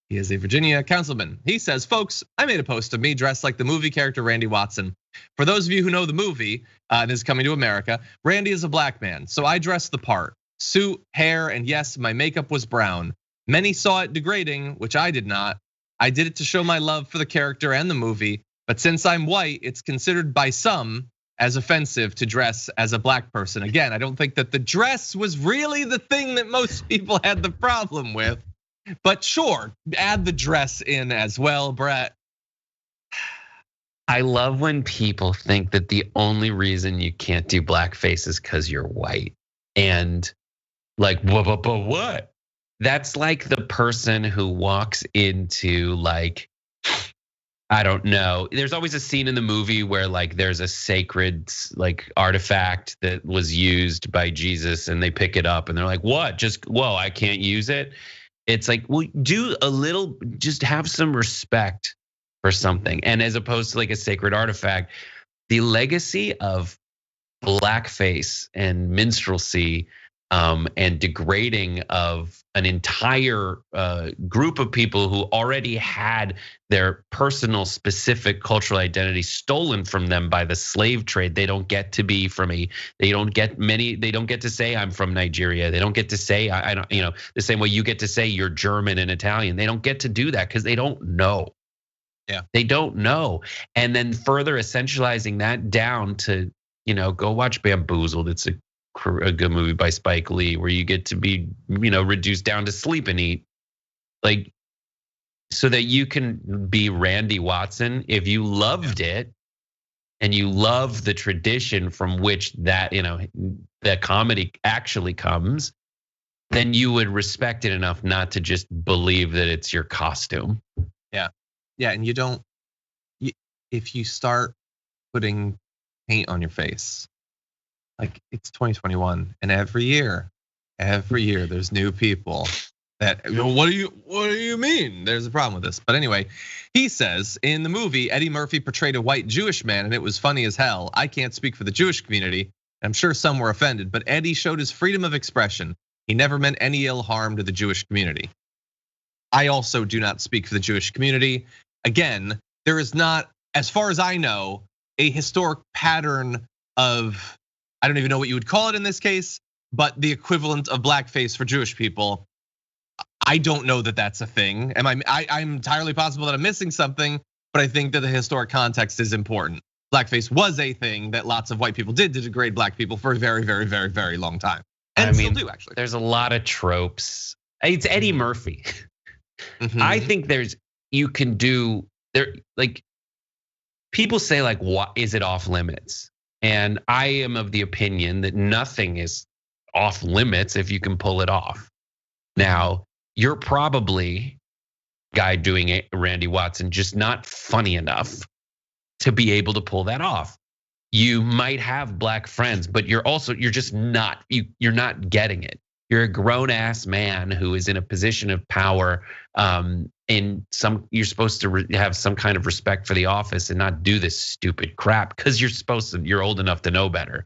[SPEAKER 1] He is a Virginia councilman. He says, folks, I made a post of me dressed like the movie character Randy Watson. For those of you who know the movie, and is coming to America, Randy is a black man, so I dressed the part. Suit, hair, and yes, my makeup was brown. Many saw it degrading, which I did not. I did it to show my love for the character and the movie, but since I'm white, it's considered by some as offensive to dress as a black person. Again, I don't think that the dress was really the thing that most people had the problem with. But sure, add the dress in as well, Brett.
[SPEAKER 2] I love when people think that the only reason you can't do blackface is because you're white. And like, what? That's like the person who walks into like, I don't know. There's always a scene in the movie where like there's a sacred like artifact that was used by Jesus and they pick it up and they're like, what? Just, whoa, I can't use it. It's like, well, do a little, just have some respect for something. And as opposed to like a sacred artifact, the legacy of blackface and minstrelsy and degrading of an entire group of people who already had their personal specific cultural identity stolen from them by the slave trade. They don't get to be they don't get to say I'm from Nigeria. They don't get to say I don't, the same way you get to say you're German and Italian. They don't get to do that because they don't know.
[SPEAKER 1] Yeah.
[SPEAKER 2] They don't know. And then further essentializing that down to, go watch Bamboozled. It's a good movie by Spike Lee where you get to be, reduced down to sleep and eat, like, so that you can be Randy Watson. If you loved it and you love the tradition from which that, that comedy actually comes, then you would respect it enough not to just believe that it's your costume.
[SPEAKER 1] Yeah, and if you start putting paint on your face, like it's 2021, and every year there's new people that, what do you mean? There's a problem with this. But anyway, he says in the movie, Eddie Murphy portrayed a white Jewish man and it was funny as hell. I can't speak for the Jewish community. I'm sure some were offended, but Eddie showed his freedom of expression. He never meant any ill harm to the Jewish community. I also do not speak for the Jewish community. Again, there is not, as far as I know, a historic pattern of, I don't even know what you would call it in this case, but the equivalent of blackface for Jewish people. I don't know that that's a thing. I'm entirely possible that I'm missing something, but I think that the historic context is important. Blackface was a thing that lots of white people did to degrade black people for a very, very, very, very long time. And still do, actually.
[SPEAKER 2] There's a lot of tropes. It's Eddie Murphy. I think you can do there, like people say like, what is it off limits? And I am of the opinion that nothing is off limits if you can pull it off. Now, you're probably guy doing it, Randy Watson, just not funny enough to be able to pull that off. You might have black friends, but you're just not, you're not getting it. You're a grown ass man who is in a position of power. You're supposed to have some kind of respect for the office and not do this stupid crap because you're old enough to know better.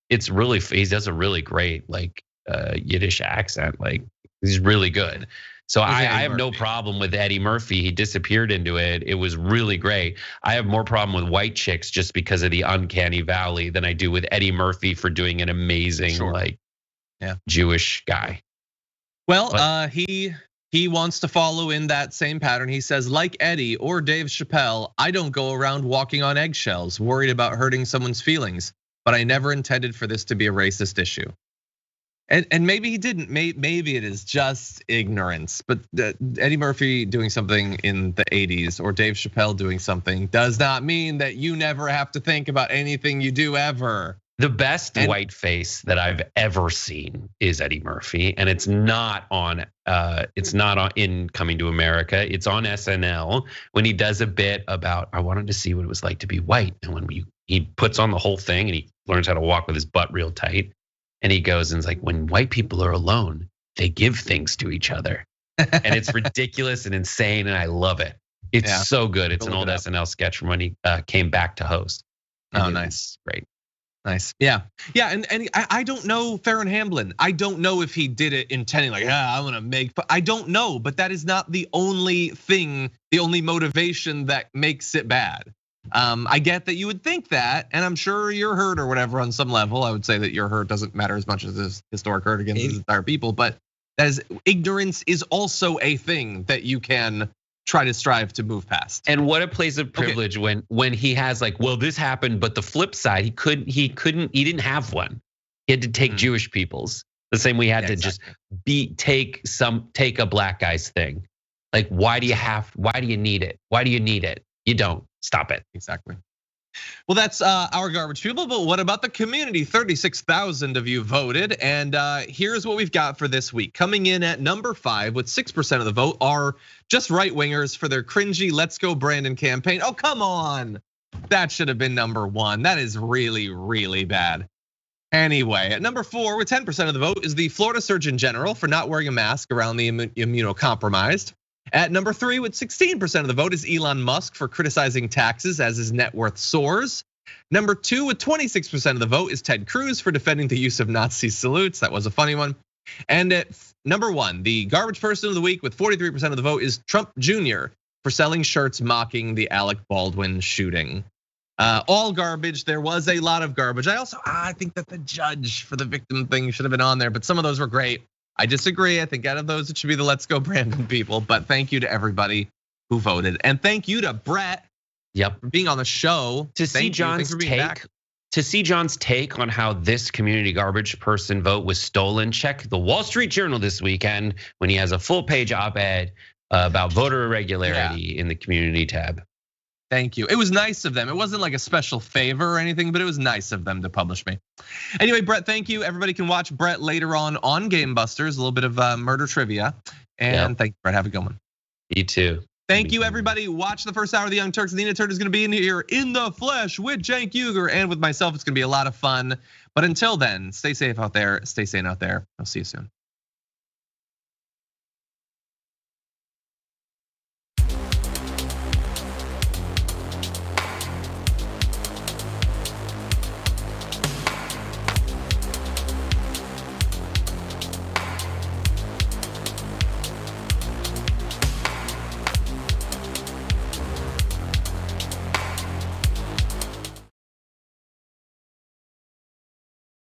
[SPEAKER 2] It's really, he does a really great like Yiddish accent. Like he's really good. So I have no problem with Eddie Murphy. He disappeared into it. It was really great. I have more problem with white chicks just because of the uncanny valley than I do with Eddie Murphy for doing an amazing Jewish guy.
[SPEAKER 1] Well, he wants to follow in that same pattern. He says, like Eddie or Dave Chappelle, I don't go around walking on eggshells, worried about hurting someone's feelings, but I never intended for this to be a racist issue. And maybe he didn't, maybe it is just ignorance, but Eddie Murphy doing something in the 80s or Dave Chappelle doing something does not mean that you never have to think about anything you do ever.
[SPEAKER 2] The best white face that I've ever seen is Eddie Murphy, and it's not on in Coming to America. It's on SNL when he does a bit about I wanted to see what it was like to be white, and when he puts on the whole thing and he learns how to walk with his butt real tight, and he goes and it's like when white people are alone, they give things to each other, and it's ridiculous and insane, and I love it. It's so good. It's an old SNL sketch from when he came back to host.
[SPEAKER 1] Oh, nice,
[SPEAKER 2] great.
[SPEAKER 1] Nice. Yeah. And I don't know Farron Hamlin. I don't know if he did it intending like, I want to make, but I don't know. But that is not the only thing, the only motivation that makes it bad. I get that you would think that, and I'm sure you're hurt or whatever on some level. I would say that your hurt doesn't matter as much as this historic hurt against this entire people. But as ignorance is also a thing that you can try to strive to move past.
[SPEAKER 2] And what a place of privilege when he has like, well, this happened, but the flip side, he didn't have one. He had to take Jewish people's the same way he had to just take a black guy's thing. Like, why do you need it? Why do you need it? You don't. Stop it.
[SPEAKER 1] Exactly. Well, that's our garbage people, but what about the community? 36,000 of you voted, and here's what we've got for this week. Coming in at number 5 with 6% of the vote are just right-wingers for their cringy Let's Go Brandon campaign. Oh, come on. That should have been number 1. That is really, really bad. Anyway, at number 4 with 10% of the vote is the Florida Surgeon General for not wearing a mask around the immunocompromised. At number 3 with 16% of the vote is Elon Musk for criticizing taxes as his net worth soars. Number 2 with 26% of the vote is Ted Cruz for defending the use of Nazi salutes. That was a funny one. And at number 1, the garbage person of the week with 43% of the vote is Trump Jr. for selling shirts mocking the Alec Baldwin shooting. All garbage. There was a lot of garbage. I think that the judge for the victim thing should have been on there, but some of those were great. I disagree. I think out of those, it should be the Let's Go Brandon people. But thank you to everybody who voted. And thank you to Brett for being on the show.
[SPEAKER 2] To see John's take on how this community garbage person vote was stolen, check the Wall Street Journal this weekend when he has a full page op-ed about voter irregularity in the community tab.
[SPEAKER 1] Thank you. It was nice of them. It wasn't like a special favor or anything, but it was nice of them to publish me. Anyway, Brett, thank you. Everybody can watch Brett later on Game Busters, a little bit of murder trivia. And thank you, Brett. Have a good one.
[SPEAKER 2] You too.
[SPEAKER 1] Thank you, everybody. Watch the first hour of the Young Turks. Nina Turner is going to be in here in the flesh with Cenk Uygur and with myself. It's going to be a lot of fun. But until then, stay safe out there. Stay sane out there. I'll see you soon.